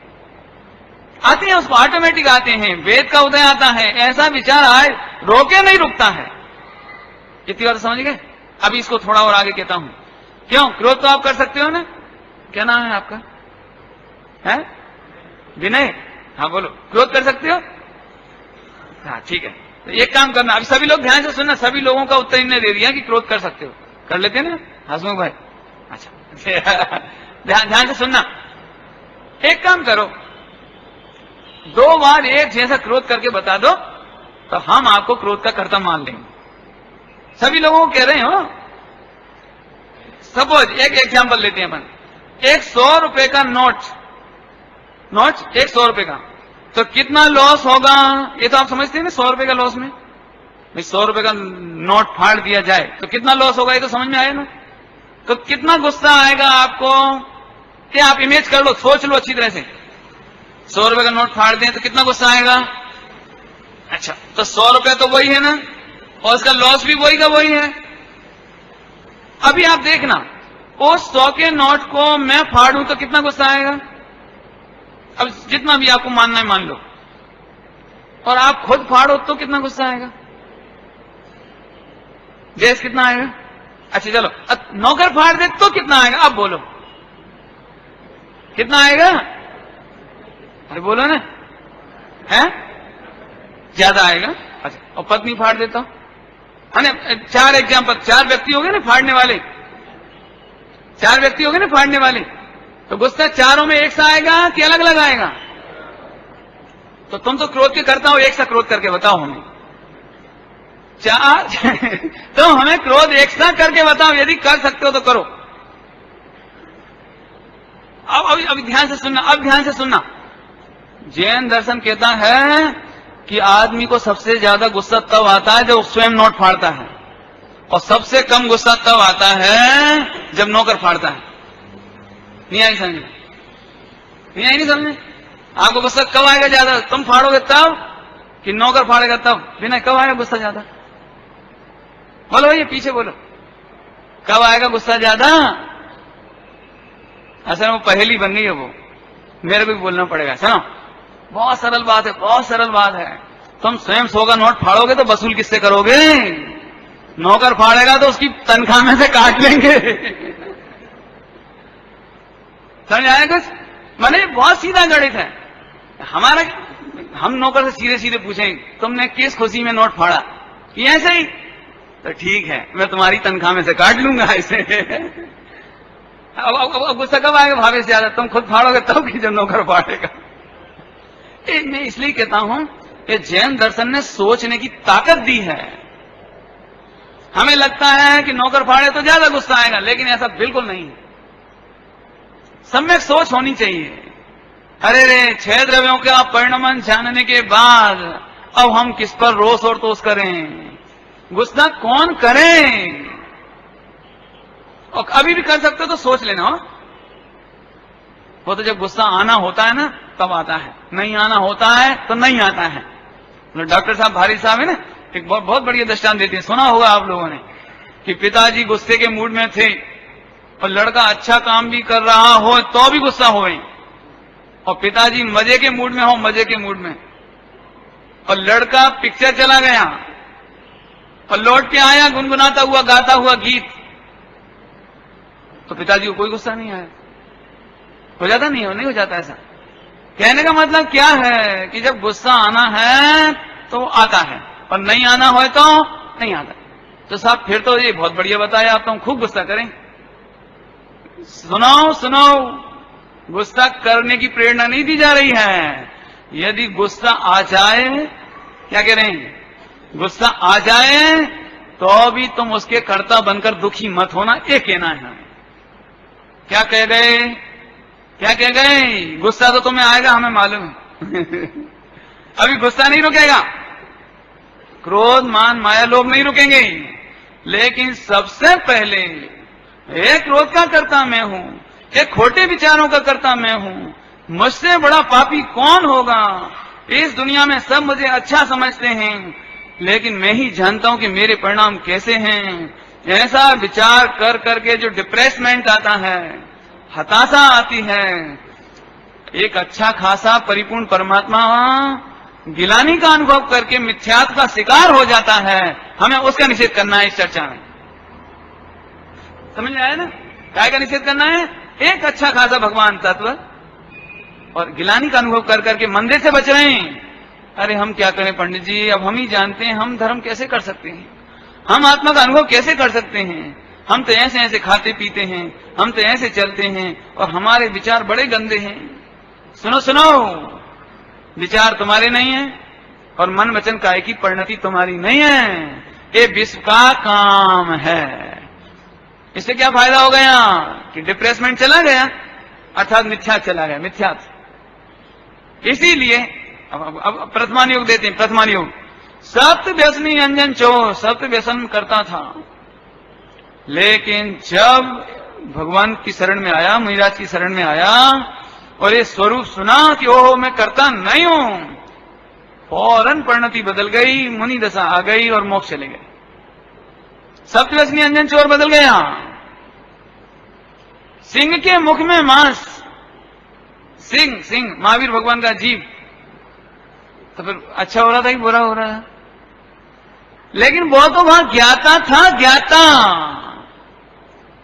[SPEAKER 1] आते हैं उसको ऑटोमेटिक आते हैं, वेद का उदय आता है, ऐसा विचार आए, रोके नहीं रुकता है। इतनी बात समझ गए? अभी इसको थोड़ा और आगे कहता हूं। क्यों? क्रोध तो आप कर सकते हो ना? क्या नाम है आपका? है विनय? हाँ बोलो, क्रोध कर सकते हो? हाँ ठीक है, तो एक काम करना, अभी सभी लोग ध्यान से सुनना, सभी लोगों का उत्तर इन्हें दे दिया कि क्रोध कर सकते हो, कर लेते ना हसमुख भाई? अच्छा ध्यान से सुनना, एक काम करो, 2 बार एक जैसा क्रोध करके बता दो, तो हम आपको क्रोध का कर्ता मान लेंगे। सभी लोगों को कह रहे हो। सपोज एक एग्जांपल लेते हैं अपन, एक 100 रुपए का नोट, एक 100 रुपए का, तो कितना लॉस होगा? ये तो आप समझते हैं ना, 100 रुपए का लॉस में, भाई 100 रुपए का नोट फाड़ दिया जाए तो कितना लॉस होगा, ये तो समझ में आया ना? तो कितना गुस्सा आएगा आपको, ये आप इमेज कर लो, सोच लो अच्छी तरह से। 100 रुपए का नोट फाड़ दें तो कितना गुस्सा आएगा? अच्छा, तो 100 रुपए तो वही है ना, और उसका लॉस भी वही का वही है। अभी आप देखना, उस 100 के नोट को मैं फाड़ूं तो कितना गुस्सा आएगा? अब जितना भी आपको मानना है मान लो, और आप खुद फाड़ो तो कितना गुस्सा आएगा? जैस कितना आएगा? अच्छा चलो, नौकर फाड़ दे तो कितना आएगा? अब बोलो कितना आएगा? अरे बोलो ना, है ज्यादा आएगा। अच्छा, और पत्नी फाड़ देता है ना? 4 एग्जाम्पल, 4 व्यक्ति हो गए ना फाड़ने वाले, 4 व्यक्ति हो गए ना फाड़ने वाले, तो गुस्सा चारों में एक सा आएगा कि अलग अलग आएगा? तो तुम तो क्रोध के करता हो, एक सा क्रोध करके बताओ हमें। 4 तो हमें क्रोध एक सा करके बताओ, यदि कर सकते हो तो करो। अब अभी ध्यान से सुनना, अब ध्यान से सुनना। जैन दर्शन कहता है कि आदमी को सबसे ज्यादा गुस्सा तब आता है जब स्वयं नोट फाड़ता है, और सबसे कम गुस्सा तब आता है जब नौकर फाड़ता है। नहीं आई समझ? नहीं आई नहीं समझे? आपको गुस्सा कब आएगा ज्यादा? तुम फाड़ोगे तब कि नौकर फाड़ेगा तब? बिना कब आएगा गुस्सा ज्यादा? बोलो ये पीछे बोलो, कब आएगा गुस्सा ज्यादा? असल में वो पहेली बन गई है, वो मेरे को भी बोलना पड़ेगा। सुनो, बहुत सरल बात है, बहुत सरल बात है। तुम स्वयं 100 का नोट फाड़ोगे तो वसूल किससे करोगे? नौकर फाड़ेगा तो उसकी तनख्वाह में से काट लेंगे। समझ आया कुछ? माने बहुत सीधा गणित है हमारा। हम नौकर से सीधे सीधे पूछेंगे, तुमने किस खुशी में नोट फाड़ा? कि ऐसे ही। तो ठीक है, मैं तुम्हारी तनख्वाह में से काट लूंगा ऐसे। अब गुस्सा कब आएगा भावे से ज्यादा? तुम खुद फाड़ोगे तब कि जब नौकर फाड़ेगा। मैं इसलिए कहता हूं कि जैन दर्शन ने सोचने की ताकत दी है। हमें लगता है कि नौकर फाड़े तो ज्यादा गुस्सा आएगा, लेकिन ऐसा बिल्कुल नहीं है। सम्यक सोच होनी चाहिए। अरे रे, 6 द्रव्यों का परिणमन जानने के बाद अब हम किस पर रोष और तोष करें? गुस्सा कौन करे? और अभी भी कर सकते हो तो सोच लेना हो। वो तो जब गुस्सा आना होता है ना तब आता है, नहीं आना होता है तो नहीं आता है। डॉक्टर साहब भारी साहब है ना, एक बहुत बढ़िया दृष्टांत देते हैं, सुना होगा आप लोगों ने, कि पिताजी गुस्से के मूड में थे और लड़का अच्छा काम भी कर रहा हो तो भी गुस्सा हो गई, और पिताजी मजे के मूड में हो, मजे के मूड में, और लड़का पिक्चर चला गया और लौट के आया गुनगुनाता हुआ गाता हुआ गीत, तो पिताजी को कोई गुस्सा नहीं आया। हो जाता नहीं हो जाता ऐसा। कहने का मतलब क्या है कि जब गुस्सा आना है तो आता है, और नहीं आना हो तो नहीं आता। तो साहब फिर तो ये बहुत बढ़िया बताया, आप तो हम खूब गुस्सा करें। सुनो, गुस्सा करने की प्रेरणा नहीं दी जा रही है। यदि गुस्सा आ जाए, क्या कह रहे हैं, गुस्सा आ जाए तो भी तुम उसके कर्ता बनकर दुखी मत होना, ये कहना है। क्या कह गए? क्या कह गए? गुस्सा तो तुम्हें आएगा, हमें मालूम है। अभी गुस्सा नहीं रुकेगा, क्रोध मान माया लोभ नहीं रुकेंगे, लेकिन सबसे पहले एक क्रोध का कर्ता मैं हूं, एक खोटे विचारों का कर्ता मैं हूं, मुझसे बड़ा पापी कौन होगा? इस दुनिया में सब मुझे अच्छा समझते हैं, लेकिन मैं ही जानता हूं कि मेरे परिणाम कैसे हैं। ऐसा विचार कर करके जो डिप्रेसमेंट आता है, हताशा आती है, एक अच्छा खासा परिपूर्ण परमात्मा गिलानी का अनुभव करके मिथ्यात्व का शिकार हो जाता है। हमें उसका निषेध करना है। इस चर्चा में समझ में आया ना? काय का निषेध करना है? एक अच्छा खासा भगवान तत्व और गिलानी का अनुभव कर करके मंदिर से बच रहे हैं। अरे हम क्या करें पंडित जी, अब हम ही जानते हैं हम धर्म कैसे कर सकते हैं, हम आत्मा का अनुभव कैसे कर सकते हैं। हम तो ऐसे ऐसे खाते पीते हैं, हम तो ऐसे चलते हैं और हमारे विचार बड़े गंदे हैं। सुनो सुनो, विचार तुम्हारे नहीं है और मन वचन काय की परिणति तुम्हारी नहीं है, ये विश्व का काम है। इससे क्या फायदा हो गया कि डिप्रेसमेंट चला गया, अर्थात मिथ्या चला गया, मिथ्यात्व। इसीलिए अब प्रथमान योग देते हैं। प्रथमान योग, सप्त व्यसनी अंजन चोर, सप्त व्यसन करता था, लेकिन जब भगवान की शरण में आया, मुनिराज की शरण में आया और ये स्वरूप सुना कि ओहो मैं करता नहीं हूं, फौरन परिणति बदल गई, मुनि दशा आ गई और मोक्ष चले गए। सप्तव्यसनी अंजन चोर बदल गया। सिंह के मुख में मांस, सिंह सिंह महावीर भगवान का जीव, तो फिर अच्छा हो रहा था कि बुरा हो रहा है? लेकिन वो तो वहां ज्ञाता था,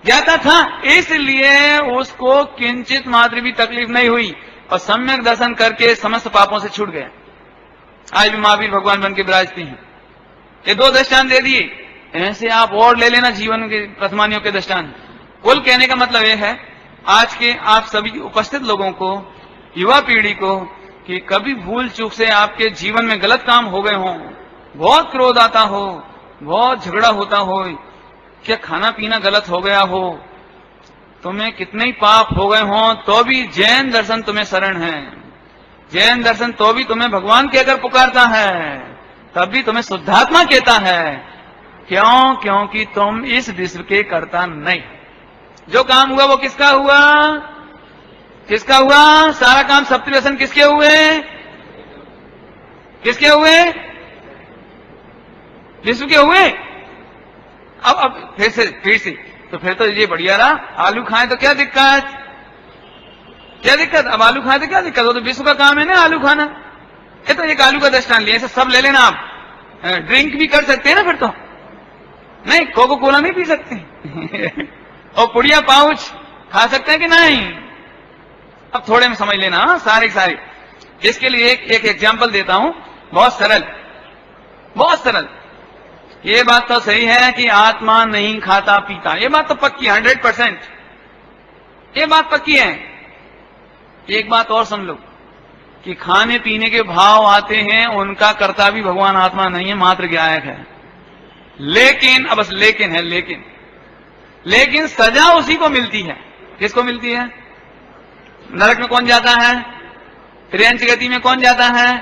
[SPEAKER 1] ज्ञाता था, इसलिए उसको किंचित मात्र भी तकलीफ नहीं हुई और सम्यक दर्शन करके समस्त पापों से छूट गया। आज भी महावीर भगवान बन के विराजते हैं। ये दो दृष्टांत दे दिए, ऐसे आप और ले लेना जीवन के प्रथमानियों के दृष्टांत। कुल कहने का मतलब यह है आज के आप सभी उपस्थित लोगों को, युवा पीढ़ी को, कि कभी भूल चूक से आपके जीवन में गलत काम हो गए हों, बहुत क्रोध आता हो, बहुत झगड़ा होता हो, क्या खाना पीना गलत हो गया हो, तुम्हें कितने ही पाप हो गए हों, तो भी जैन दर्शन तुम्हें शरण है। जैन दर्शन तो भी तुम्हें भगवान कहकर पुकारता है, तब भी तुम्हें शुद्धात्मा कहता है। क्यों? क्योंकि तुम इस विश्व के कर्ता नहीं। जो काम हुआ वो किसका हुआ? किसका हुआ? सारा काम सप्तव्यसन किसके हुए? किसके हुए? विश्व के हुए। अब फिर से तो फिर तो ये बढ़िया रहा, आलू खाएं तो क्या दिक्कत? क्या दिक्कत? अब आलू खाएं तो क्या दिक्कत? वो तो विश्व का काम है ना आलू खाना। ये तो एक आलू का दृष्टांत लिया, ऐसे सब ले लेना आप। ड्रिंक भी कर सकते हैं ना, फिर तो नहीं, कोको कोला नहीं पी सकते और पुड़िया पाउच खा सकते हैं कि नहीं? अब थोड़े में समझ लेना सारे सारे। इसके लिए एक एग्जाम्पल देता हूं, बहुत सरल, बहुत सरल। ये बात तो सही है कि आत्मा नहीं खाता पीता, ये बात तो पक्की 100%, ये बात पक्की है। एक बात और सुन लो कि खाने पीने के भाव आते हैं, उनका कर्ता भी भगवान आत्मा नहीं है, मात्र ज्ञायक है। लेकिन अब बस लेकिन है, लेकिन सजा उसी को मिलती है। किसको मिलती है? नरक में कौन जाता है? त्रियंच गति में कौन जाता है?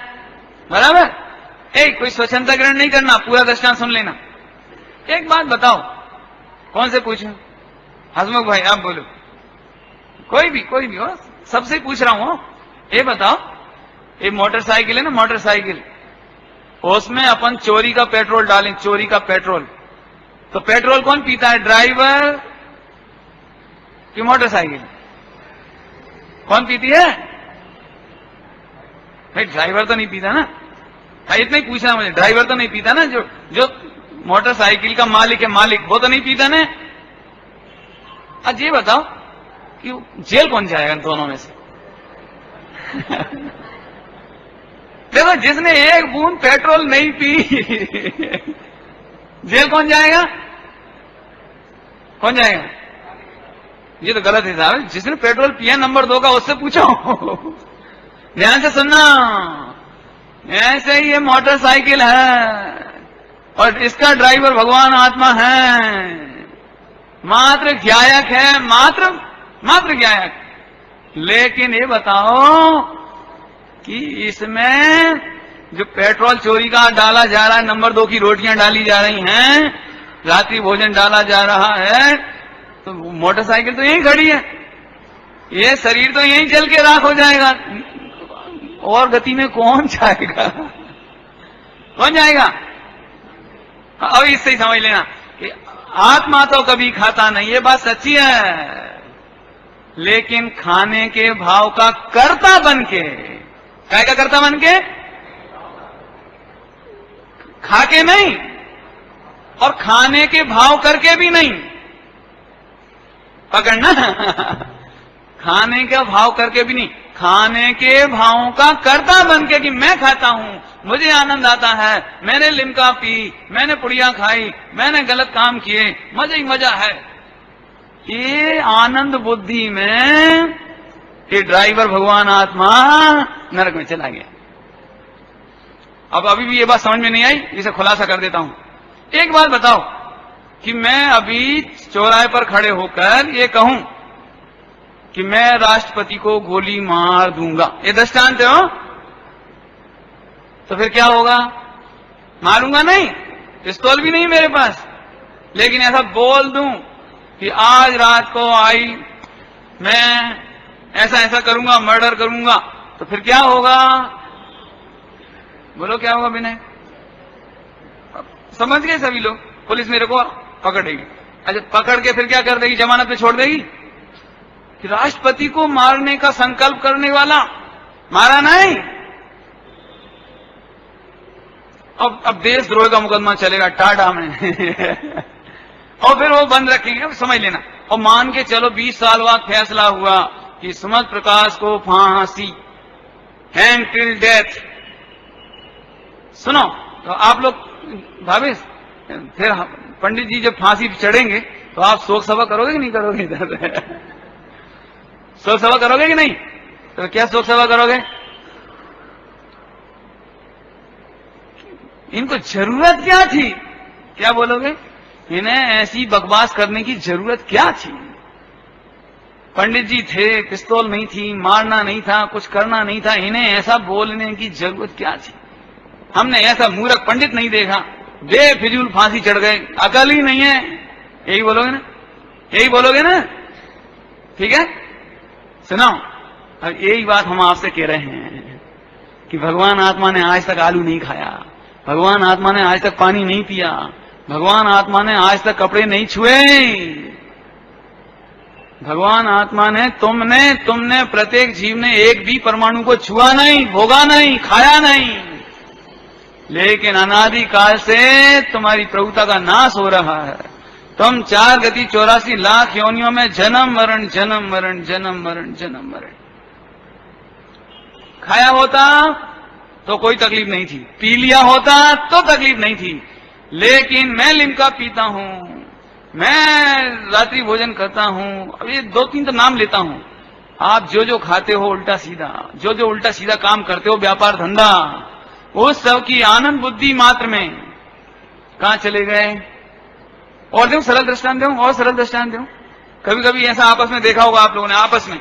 [SPEAKER 1] बराबर। कोई स्वच्छंदता ग्रहण नहीं करना, पूरा दृष्टांत सुन लेना। एक बात बताओ, कौन से पूछो? हसमुख भाई आप बोलो, कोई भी हो, सबसे पूछ रहा हूं। ये बताओ, ये मोटरसाइकिल है ना, मोटरसाइकिल, उसमें अपन चोरी का पेट्रोल डालें, चोरी का पेट्रोल, तो पेट्रोल कौन पीता है? ड्राइवर कि मोटरसाइकिल? कौन पीती है भाई? ड्राइवर तो नहीं पीता ना। इतना ही पूछना मुझे, ड्राइवर तो नहीं पीता ना, जो मोटरसाइकिल का मालिक है, मालिक, वो तो नहीं पीता ना। आज ये बताओ कि जेल कौन जाएगा इन दोनों में से? देखो, जिसने एक बूंद पेट्रोल नहीं पी जेल कौन जाएगा? कौन जाएगा? ये तो गलत हिसाब है। जिसने पेट्रोल पिया नंबर 2 का, उससे पूछो। ध्यान से सुनना, ऐसे ही ये मोटरसाइकिल है और इसका ड्राइवर भगवान आत्मा है, मात्र ज्ञायक है, मात्र ज्ञायक। लेकिन ये बताओ कि इसमें जो पेट्रोल चोरी का डाला जा रहा है, नंबर 2 की रोटियां डाली जा रही हैं, रात्रि भोजन डाला जा रहा है, तो मोटरसाइकिल तो यहीं खड़ी है, ये शरीर तो यहीं जल के राख हो जाएगा, और गति में कौन जाएगा? कौन जाएगा? अब इससे ही समझ लेना कि आत्मा तो कभी खाता नहीं, ये बात सच्ची है, लेकिन खाने के भाव का कर्ता बन के, काय का कर्ता बन के, खा के नहीं और खाने के भाव करके भी नहीं, पकड़ना खाने का भाव करके भी नहीं, खाने के भावों का कर्ता बन के कि मैं खाता हूं, मुझे आनंद आता है, मैंने लिमका पी, मैंने पुड़िया खाई, मैंने गलत काम किए, मजा ही मजा है। ये आनंद बुद्धि में ये ड्राइवर भगवान आत्मा नरक में चला गया। अब अभी भी ये बात समझ में नहीं आई, इसे खुलासा कर देता हूं। एक बात बताओ कि मैं अभी चौराहे पर खड़े होकर ये कहूं कि मैं राष्ट्रपति को गोली मार दूंगा, ये दृष्टांत है हो, तो फिर क्या होगा? मारूंगा नहीं, पिस्तौल भी नहीं मेरे पास, लेकिन ऐसा बोल दूं कि आज रात को आई मैं ऐसा ऐसा करूंगा, मर्डर करूंगा, तो फिर क्या होगा? बोलो क्या होगा विनय? समझ गए सभी लोग? पुलिस मेरे को पकड़ेगी, अच्छा पकड़ के फिर क्या कर देगी? जमानत पे छोड़ देगी कि राष्ट्रपति को मारने का संकल्प करने वाला मारा नहीं, अब देशद्रोह का मुकदमा चलेगा टाटा में और फिर वो बंद रखेंगे। अब समझ लेना, और मान के चलो 20 साल बाद फैसला हुआ कि सुमंत प्रकाश को फांसी, हैंग टिल डेथ। सुनो, तो आप लोग भावे फिर पंडित जी जब फांसी पे चढ़ेंगे तो आप शोक सभा करोगे कि नहीं करोगे? इधर शोक सभा करोगे कि नहीं? तो क्या शोक सभा करोगे? इनको जरूरत क्या थी? क्या बोलोगे? इन्हें ऐसी बकवास करने की जरूरत क्या थी? पंडित जी थे, पिस्तौल नहीं थी, मारना नहीं था, कुछ करना नहीं था, इन्हें ऐसा बोलने की जरूरत क्या थी? हमने ऐसा मूर्ख पंडित नहीं देखा, बेफिजूल फांसी चढ़ गए, अकल ही नहीं है। यही बोलोगे ना? यही बोलोगे ना? ठीक है, सुनो, अब यही बात हम आपसे कह रहे हैं कि भगवान आत्मा ने आज तक आलू नहीं खाया, भगवान आत्मा ने आज तक पानी नहीं पिया, भगवान आत्मा ने आज तक कपड़े नहीं छुए, भगवान आत्मा ने तुमने प्रत्येक जीव ने एक भी परमाणु को छुआ नहीं, भोगा नहीं, खाया नहीं, लेकिन अनादि काल से तुम्हारी प्रभुता का नाश हो रहा है। तुम 4 गति 84 लाख योनियों में जन्म मरण जन्म मरण जन्म मरण जन्म मरण। खाया होता तो कोई तकलीफ नहीं थी, पी लिया होता तो तकलीफ नहीं थी, लेकिन मैं लिमका पीता हूं, मैं रात्रि भोजन करता हूं, अब ये 2-3 तो नाम लेता हूं। आप जो जो खाते हो उल्टा सीधा, जो जो उल्टा सीधा काम करते हो, व्यापार धंधा, उस सब की आनंद बुद्धि मात्र में कहां चले गए? और दो सरल दृष्टांत दूं, और सरल दृष्टांत दूं। कभी कभी ऐसा आपस में देखा होगा आप लोगों ने, आपस में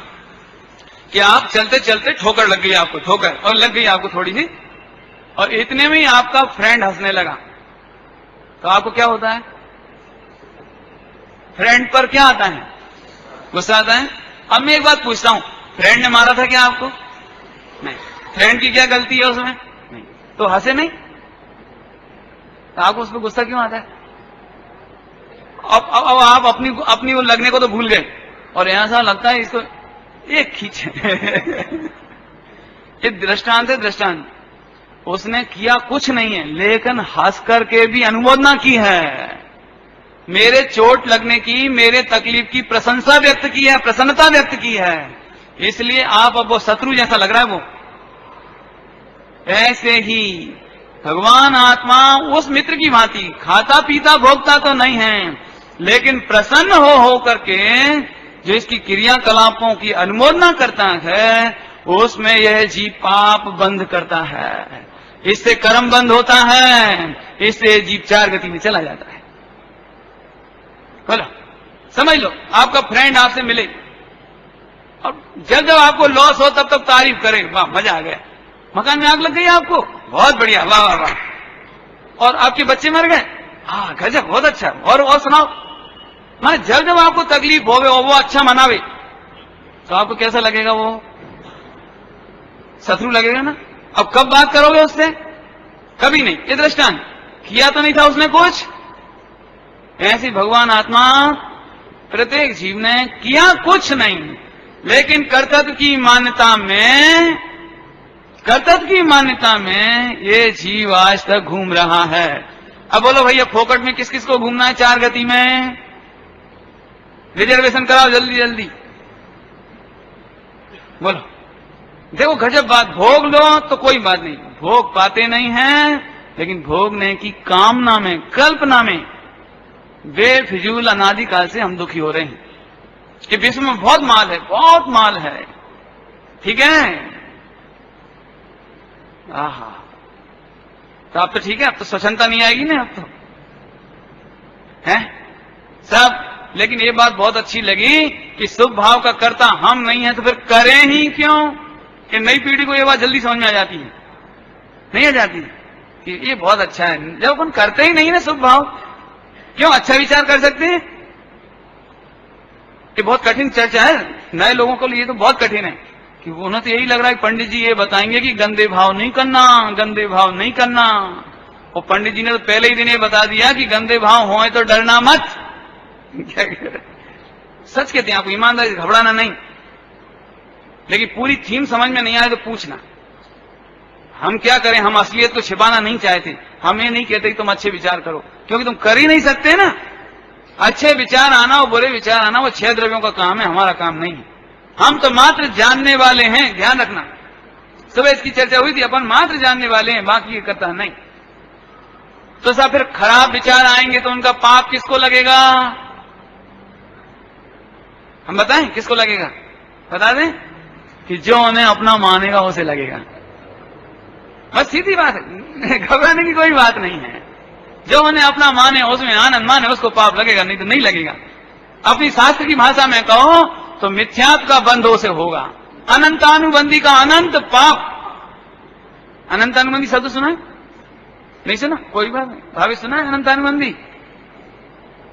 [SPEAKER 1] कि आप चलते चलते ठोकर लग गई, आपको ठोकर और लग गई आपको थोड़ी सी, और इतने में ही आपका फ्रेंड हंसने लगा, तो आपको क्या होता है? फ्रेंड पर क्या आता है? गुस्सा आता है। अब मैं एक बात पूछता हूं, फ्रेंड ने मारा था क्या आपको? नहीं। फ्रेंड की क्या गलती है उसमें? नहीं। तो हंसे नहीं, तो आपको उस पर गुस्सा क्यों आता है? अब आप अपनी वो लगने को तो भूल गए, और ऐसा लगता है इसको एक खींच ये दृष्टांत है, दृष्टांत। उसने किया कुछ नहीं है, लेकिन हंस करके भी अनुमोदना की है, मेरे चोट लगने की, मेरे तकलीफ की प्रशंसा व्यक्त की है, प्रसन्नता व्यक्त की है, इसलिए आप अब वो शत्रु जैसा लग रहा है वो। ऐसे ही भगवान आत्मा उस मित्र की भांति खाता पीता भोगता तो नहीं है, लेकिन प्रसन्न हो करके जो इसकी क्रियाकलापों की अनुमोदना करता है, उसमें यह जीव पाप बंद करता है, इससे कर्म बंद होता है, इससे जीव 4 गति में चला जाता है। बोलो, समझ लो, आपका फ्रेंड आपसे मिले और जब जब आपको लॉस हो तब तब तारीफ करे, वाह मजा आ गया, मकान में आग लग गई आपको, बहुत बढ़िया, वाह वाह वाह, और आपके बच्चे मर गए, हाँ गजब, बहुत अच्छा, और सुनाओ। माने जब जब आपको तकलीफ होवे और वो अच्छा मनावे, तो आपको कैसा लगेगा? वो शत्रु लगेगा ना। अब कब बात करोगे उससे? कभी नहीं। ये दृष्टांत किया तो नहीं था उसने कुछ। ऐसी भगवान आत्मा प्रत्येक जीव ने किया कुछ नहीं, लेकिन कर्तव्य की मान्यता में ये जीव आज तक घूम रहा है। अब बोलो भैया, फोकट में किस किस को घूमना है? 4 गति में रिजर्वेशन कराओ जल्दी जल्दी। बोलो, देखो गजब बात। भोग लो तो कोई बात नहीं, भोग पाते नहीं हैं, लेकिन भोगने की कामना में, कल्पना में बेफिजूल अनादिकाल से हम दुखी हो रहे हैं कि विश्व में बहुत माल है, बहुत माल है। ठीक है, आहा, तो अब तो ठीक है, अब तो स्वच्छता नहीं आएगी ना, अब तो है सब। लेकिन ये बात बहुत अच्छी लगी कि शुभ भाव का कर्ता हम नहीं है, तो फिर करें ही क्यों? कि नई पीढ़ी को ये बात जल्दी समझ में आ जाती है, नहीं आ जाती कि ये बहुत अच्छा है। जब अपन करते ही नहीं ना शुभ भाव, क्यों अच्छा विचार कर सकते हैं? ये बहुत कठिन चर्चा है नए लोगों को लिए, तो बहुत कठिन है कि उन्हें तो यही लग रहा है कि पंडित जी ये बताएंगे कि गंदे भाव नहीं करना, गंदे भाव नहीं करना। और पंडित जी ने तो पहले ही दिन ये बता दिया कि गंदे भाव होए तो डरना मत। क्या सच कहते हैं आपको, ईमानदारी से घबराना नहीं। लेकिन पूरी थीम समझ में नहीं आए तो पूछना। हम क्या करें? हम असलियत को छिपाना नहीं चाहते। हम ये नहीं कहते कि तुम अच्छे विचार करो, क्योंकि तुम कर ही नहीं सकते ना। अच्छे विचार आना और बुरे विचार आना वो 6 द्रव्यों का काम है, हमारा काम नहीं है। हम तो मात्र जानने वाले हैं, ध्यान रखना। सुबह इसकी चर्चा हुई थी, अपन मात्र जानने वाले हैं, बाकी ये करता नहीं। तो सब फिर खराब विचार आएंगे तो उनका पाप किसको लगेगा? हम बताएं किसको लगेगा? बता दें कि जो उन्हें अपना मानेगा उसे लगेगा। बस सीधी बात है, घबराने की कोई बात नहीं है। जो उन्हें अपना माने, उसमें आनंद माने, उसको पाप लगेगा, नहीं तो नहीं लगेगा। अपनी शास्त्र की भाषा में कहो तो मिथ्यात्व का बंधो से होगा। अनंतानुबंधी का अनंत पाप। अनंतानुबंधी शब्द सुना है? नहीं सुना? कोई बात नहीं। भाभी सुना है अनंतानुबंधी?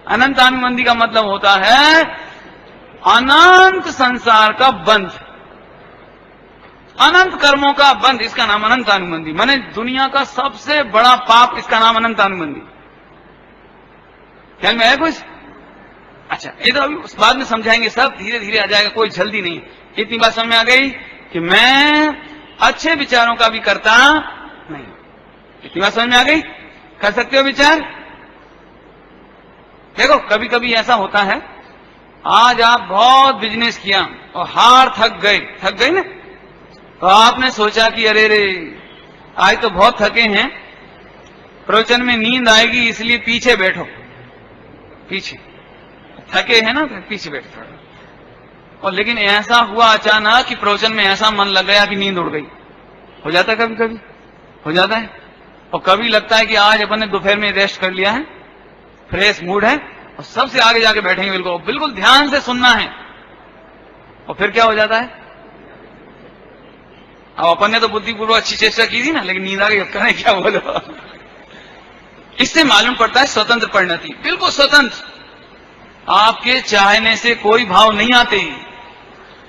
[SPEAKER 1] अनंतानुबंधी का मतलब होता है अनंत संसार का बंध, अनंत कर्मों का बंध। इसका नाम अनंतानुबंधी। माने दुनिया का सबसे बड़ा पाप, इसका नाम अनंतानुबंधी। ख्याल में है कुछ? अच्छा, ये तो अभी बाद में समझाएंगे, सब धीरे धीरे आ जाएगा, कोई जल्दी नहीं। इतनी बात समझ में आ गई कि मैं अच्छे विचारों का भी करता नहीं। इतनी बात समझ में आ गई? कर सकते हो विचार? देखो कभी कभी ऐसा होता है, आज आप बहुत बिजनेस किया और हार थक गए ना, तो आपने सोचा कि अरे रे आज तो बहुत थके हैं, प्रवचन में नींद आएगी इसलिए पीछे बैठो। पीछे थके हैं ना, पीछे बैठो। और लेकिन ऐसा हुआ अचानक कि प्रवचन में ऐसा मन लग गया कि नींद उड़ गई। हो जाता है, कभी कभी हो जाता है। और कभी लगता है कि आज अपन ने दोपहर में रेस्ट कर लिया है, फ्रेश मूड है, और सबसे आगे जाके बैठेंगे, बिल्कुल ध्यान से सुनना है। और फिर क्या हो जाता है? अब अपन ने तो बुद्धिपूर्वक अच्छी चेष्टा की थी ना, लेकिन नींद आ गई, करें क्या बोलो। इससे मालूम पड़ता है स्वतंत्र परिणति, बिल्कुल स्वतंत्र। आपके चाहने से कोई भाव नहीं आते।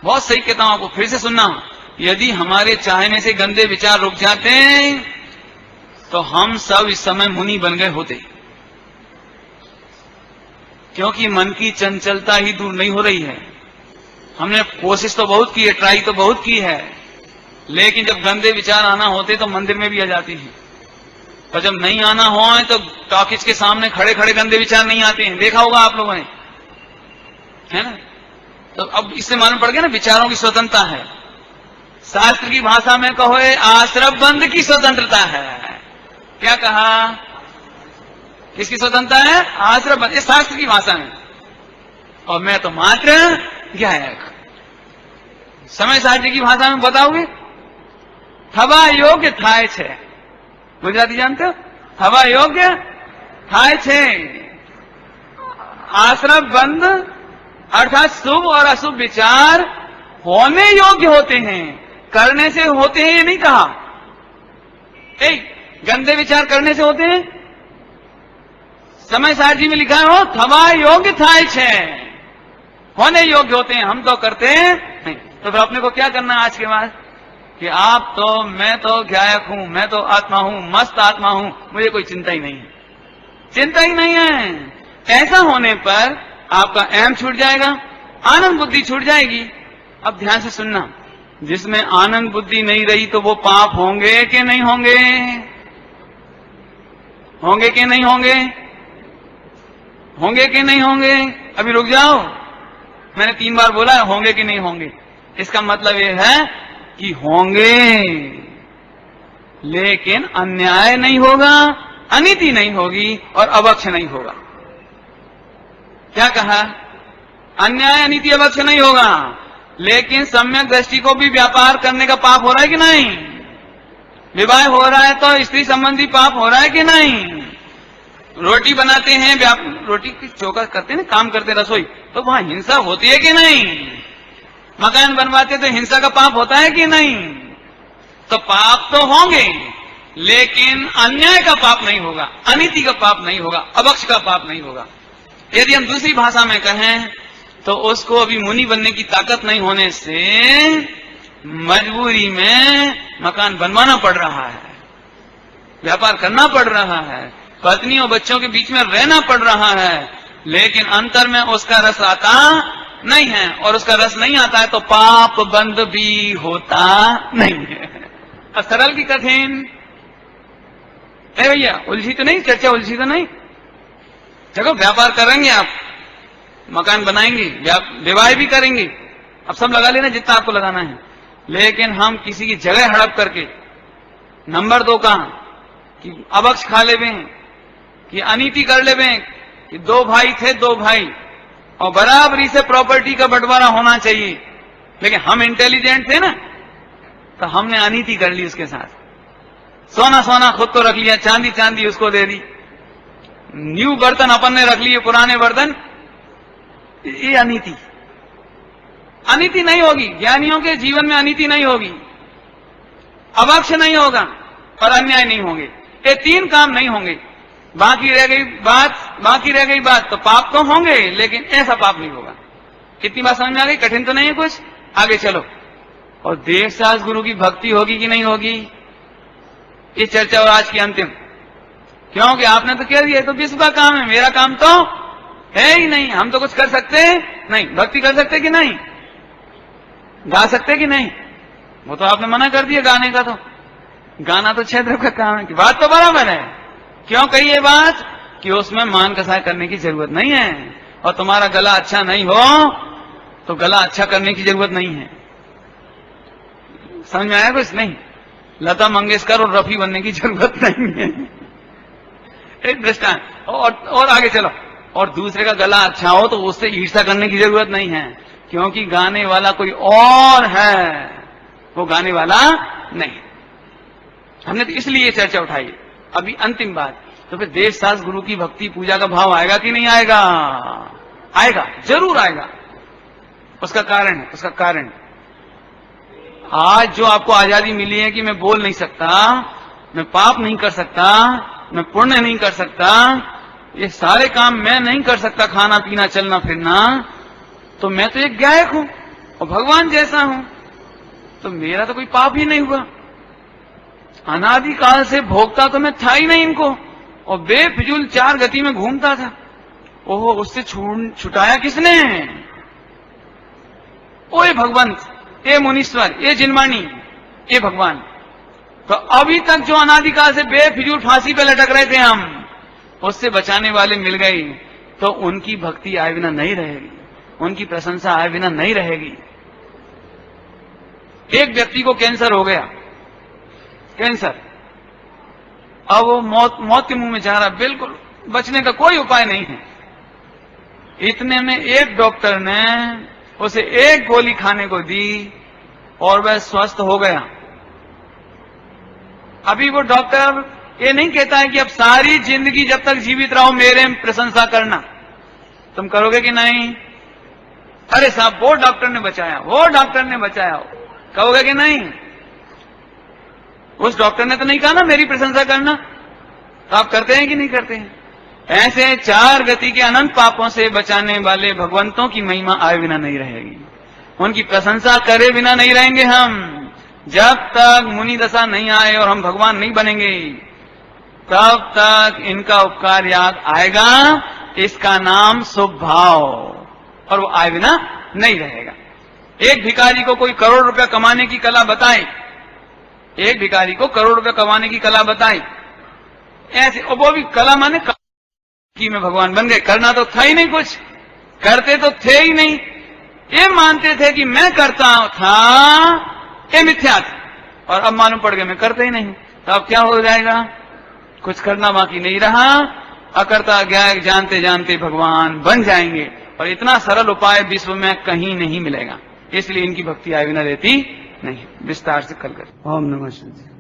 [SPEAKER 1] बहुत सही कहता हूं आपको, फिर से सुनना। यदि हमारे चाहने से गंदे विचार रुक जाते तो हम सब इस समय मुनि बन गए होते। क्योंकि मन की चंचलता ही दूर नहीं हो रही है। हमने कोशिश तो बहुत की है, ट्राई तो बहुत की है, लेकिन जब गंदे विचार आना होते तो मंदिर में भी आ जाती हैं, और जब नहीं आना हो तो टॉकीज के सामने खड़े खड़े गंदे विचार नहीं आते हैं। देखा होगा आप लोगों ने, है ना? तो अब इससे मालूम पड़ गया ना, विचारों की स्वतंत्रता है। शास्त्र की भाषा में कहो आश्रम बंद की स्वतंत्रता है। क्या कहा? किसकी स्वतंत्रता है? आश्रम बंद, शास्त्र की भाषा में। और मैं तो मात्र गायक। समय सारथी की भाषा में बताओगे? थवा योग्य थाय छे। गुजराती जानते हो? थवा योग्य थाय छे। आश्रम बंद अर्थात शुभ और अशुभ विचार होने योग्य होते हैं, करने से होते हैं ये नहीं कहा। गंदे विचार करने से होते हैं? समय सारथी में लिखा हो थवा योग्य थाय छे, होने योग्य होते हैं, हम तो करते हैं नहीं। तो फिर अपने को क्या करना है आज के बाद कि आप तो, मैं तो गायक हूं, मैं तो आत्मा हूं, मस्त आत्मा हूं, मुझे कोई चिंता ही नहीं है, चिंता ही नहीं है। ऐसा होने पर आपका अहम छूट जाएगा, आनंद बुद्धि छूट जाएगी। अब ध्यान से सुनना, जिसमें आनंद बुद्धि नहीं रही तो वो पाप होंगे कि नहीं होंगे? होंगे कि नहीं होंगे? होंगे कि नहीं होंगे? अभी रुक जाओ, मैंने 3 बार बोला है होंगे कि नहीं होंगे। इसका मतलब यह है कि होंगे, लेकिन अन्याय नहीं होगा, अनीति नहीं होगी और अभक्ष नहीं होगा। क्या कहा? अन्याय अनीति अभक्ष नहीं होगा, लेकिन सम्यक दृष्टि को भी व्यापार करने का पाप हो रहा है कि नहीं? विवाह हो रहा है तो स्त्री संबंधी पाप हो रहा है कि नहीं? रोटी बनाते हैं, रोटी की चौका करते हैं, काम करते रसोई, तो वहां हिंसा होती है कि नहीं? मकान बनवाते तो हिंसा का पाप होता है कि नहीं? तो पाप तो होंगे, लेकिन अन्याय का पाप नहीं होगा, अनीति का पाप नहीं होगा, अभक्ष का पाप नहीं होगा। यदि हम दूसरी भाषा में कहें तो उसको अभी मुनि बनने की ताकत नहीं होने से मजबूरी में मकान बनवाना पड़ रहा है, व्यापार करना पड़ रहा है, पत्नी और बच्चों के बीच में रहना पड़ रहा है, लेकिन अंतर में उसका रस आता नहीं है, और उसका रस नहीं आता है तो पाप बंद भी होता नहीं है। अब सरल की कठिन है भैया, उलझी तो नहीं, चर्चा उलझी तो नहीं। देखो, व्यापार करेंगे आप, मकान बनाएंगे, विवाह भी करेंगे, अब सब लगा लेना जितना आपको लगाना है, लेकिन हम किसी की जगह हड़प करके नंबर 2 कहां कि अभक्ष खा लेवे, कि अनीति कर लेवे, कि 2 भाई थे, 2 भाई और बराबरी से प्रॉपर्टी का बंटवारा होना चाहिए, लेकिन हम इंटेलिजेंट थे ना, तो हमने अनीति कर ली उसके साथ। सोना सोना खुद को रख लिया, चांदी चांदी उसको दे दी, न्यू बर्तन अपन ने रख लिए, पुराने बर्तन। ये अनीति, अनीति नहीं होगी। ज्ञानियों के जीवन में अनीति नहीं होगी, अभक्ष नहीं होगा और अन्याय नहीं होंगे। ये 3 काम नहीं होंगे। बाकी रह गई बात तो पाप तो होंगे, लेकिन ऐसा पाप नहीं होगा। कितनी बात समझ में आ गई? कठिन तो नहीं है कुछ? आगे चलो। और देवदास गुरु की भक्ति होगी कि नहीं होगी, ये चर्चा और आज की अंतिम। क्योंकि आपने तो कह दिया तो विश्व का काम है, मेरा काम तो है ही नहीं, हम तो कुछ कर सकते नहीं। भक्ति कर सकते कि नहीं? गा सकते कि नहीं? वो तो आपने मना कर दिया गाने का, तो गाना तो क्षेत्र का काम है। बात तो बराबर है। क्यों कही ये बात? कि उसमें मान कसाई करने की जरूरत नहीं है, और तुम्हारा गला अच्छा नहीं हो तो गला अच्छा करने की जरूरत नहीं है। समझ में आया कुछ? नहीं, लता मंगेशकर और रफी बनने की जरूरत नहीं है। एक दृष्टांत और आगे चलो। और दूसरे का गला अच्छा हो तो उससे ईर्ष्या करने की जरूरत नहीं है, क्योंकि गाने वाला कोई और है, वो गाने वाला नहीं। हमने तो इसलिए ये चर्चा उठाई। अभी अंतिम बात, तो फिर देवदास गुरु की भक्ति पूजा का भाव आएगा कि नहीं आएगा? आएगा, जरूर आएगा। उसका कारण आज जो आपको आजादी मिली है कि मैं बोल नहीं सकता, मैं पाप नहीं कर सकता, मैं पुण्य नहीं कर सकता, ये सारे काम मैं नहीं कर सकता, खाना पीना चलना फिरना, तो मैं तो एक गायक हूं और भगवान जैसा हूं, तो मेरा तो कोई पाप ही नहीं हुआ। अनादिकाल से भोगता तो मैं था ही नहीं इनको, और बेफिजूल 4 गति में घूमता था। ओहो, उससे छुटाया किसने? ओए भगवंत, ये मुनीश्वर, ये जिनवाणी, ये भगवान। तो अभी तक जो अनादिकाल से बेफिजूल फांसी पे लटक रहे थे हम, उससे बचाने वाले मिल गई, तो उनकी भक्ति आए बिना नहीं रहेगी, उनकी प्रशंसा आए बिना नहीं रहेगी। एक व्यक्ति को कैंसर हो गया, कैंसर, अब वो मौत के मुंह में जा रहा, बिल्कुल बचने का कोई उपाय नहीं है। इतने में एक डॉक्टर ने उसे एक गोली खाने को दी और वह स्वस्थ हो गया। अभी वो डॉक्टर ये नहीं कहता है कि अब सारी जिंदगी जब तक जीवित रहो मेरे प्रशंसा करना। तुम करोगे कि नहीं? अरे साहब, वो डॉक्टर ने बचाया, कहोगे कि नहीं? उस डॉक्टर ने तो नहीं कहा ना मेरी प्रशंसा करना, तो आप करते हैं कि नहीं करते हैं? ऐसे 4 गति के अनंत पापों से बचाने वाले भगवंतों की महिमा आए बिना नहीं रहेगी। उनकी प्रशंसा करे बिना नहीं रहेंगे हम। जब तक मुनि दशा नहीं आए और हम भगवान नहीं बनेंगे, तब तक इनका उपकार याद आएगा। इसका नाम शुभ भाव, और वो आए बिना नहीं रहेगा। एक भिखारी को कोई करोड़ रुपया कमाने की कला बताए, एक भिखारी को करोड़ रुपया कमाने की कला बताई, ऐसे, और वो भी कला माने कि मैं भगवान बन गए। करना तो था ही नहीं, कुछ करते तो थे ही नहीं। ये मानते थे कि मैं करता था, ये मिथ्या था, और अब मालूम पड़ गया मैं करते ही नहीं। तो अब क्या हो जाएगा? कुछ करना बाकी नहीं रहा, अकर्ता ज्ञायक जानते जानते भगवान बन जाएंगे। और इतना सरल उपाय विश्व में कहीं नहीं मिलेगा, इसलिए इनकी भक्ति आए बिना रहती नहीं। विस्तार से कल करें। ओम नमः शिवाय।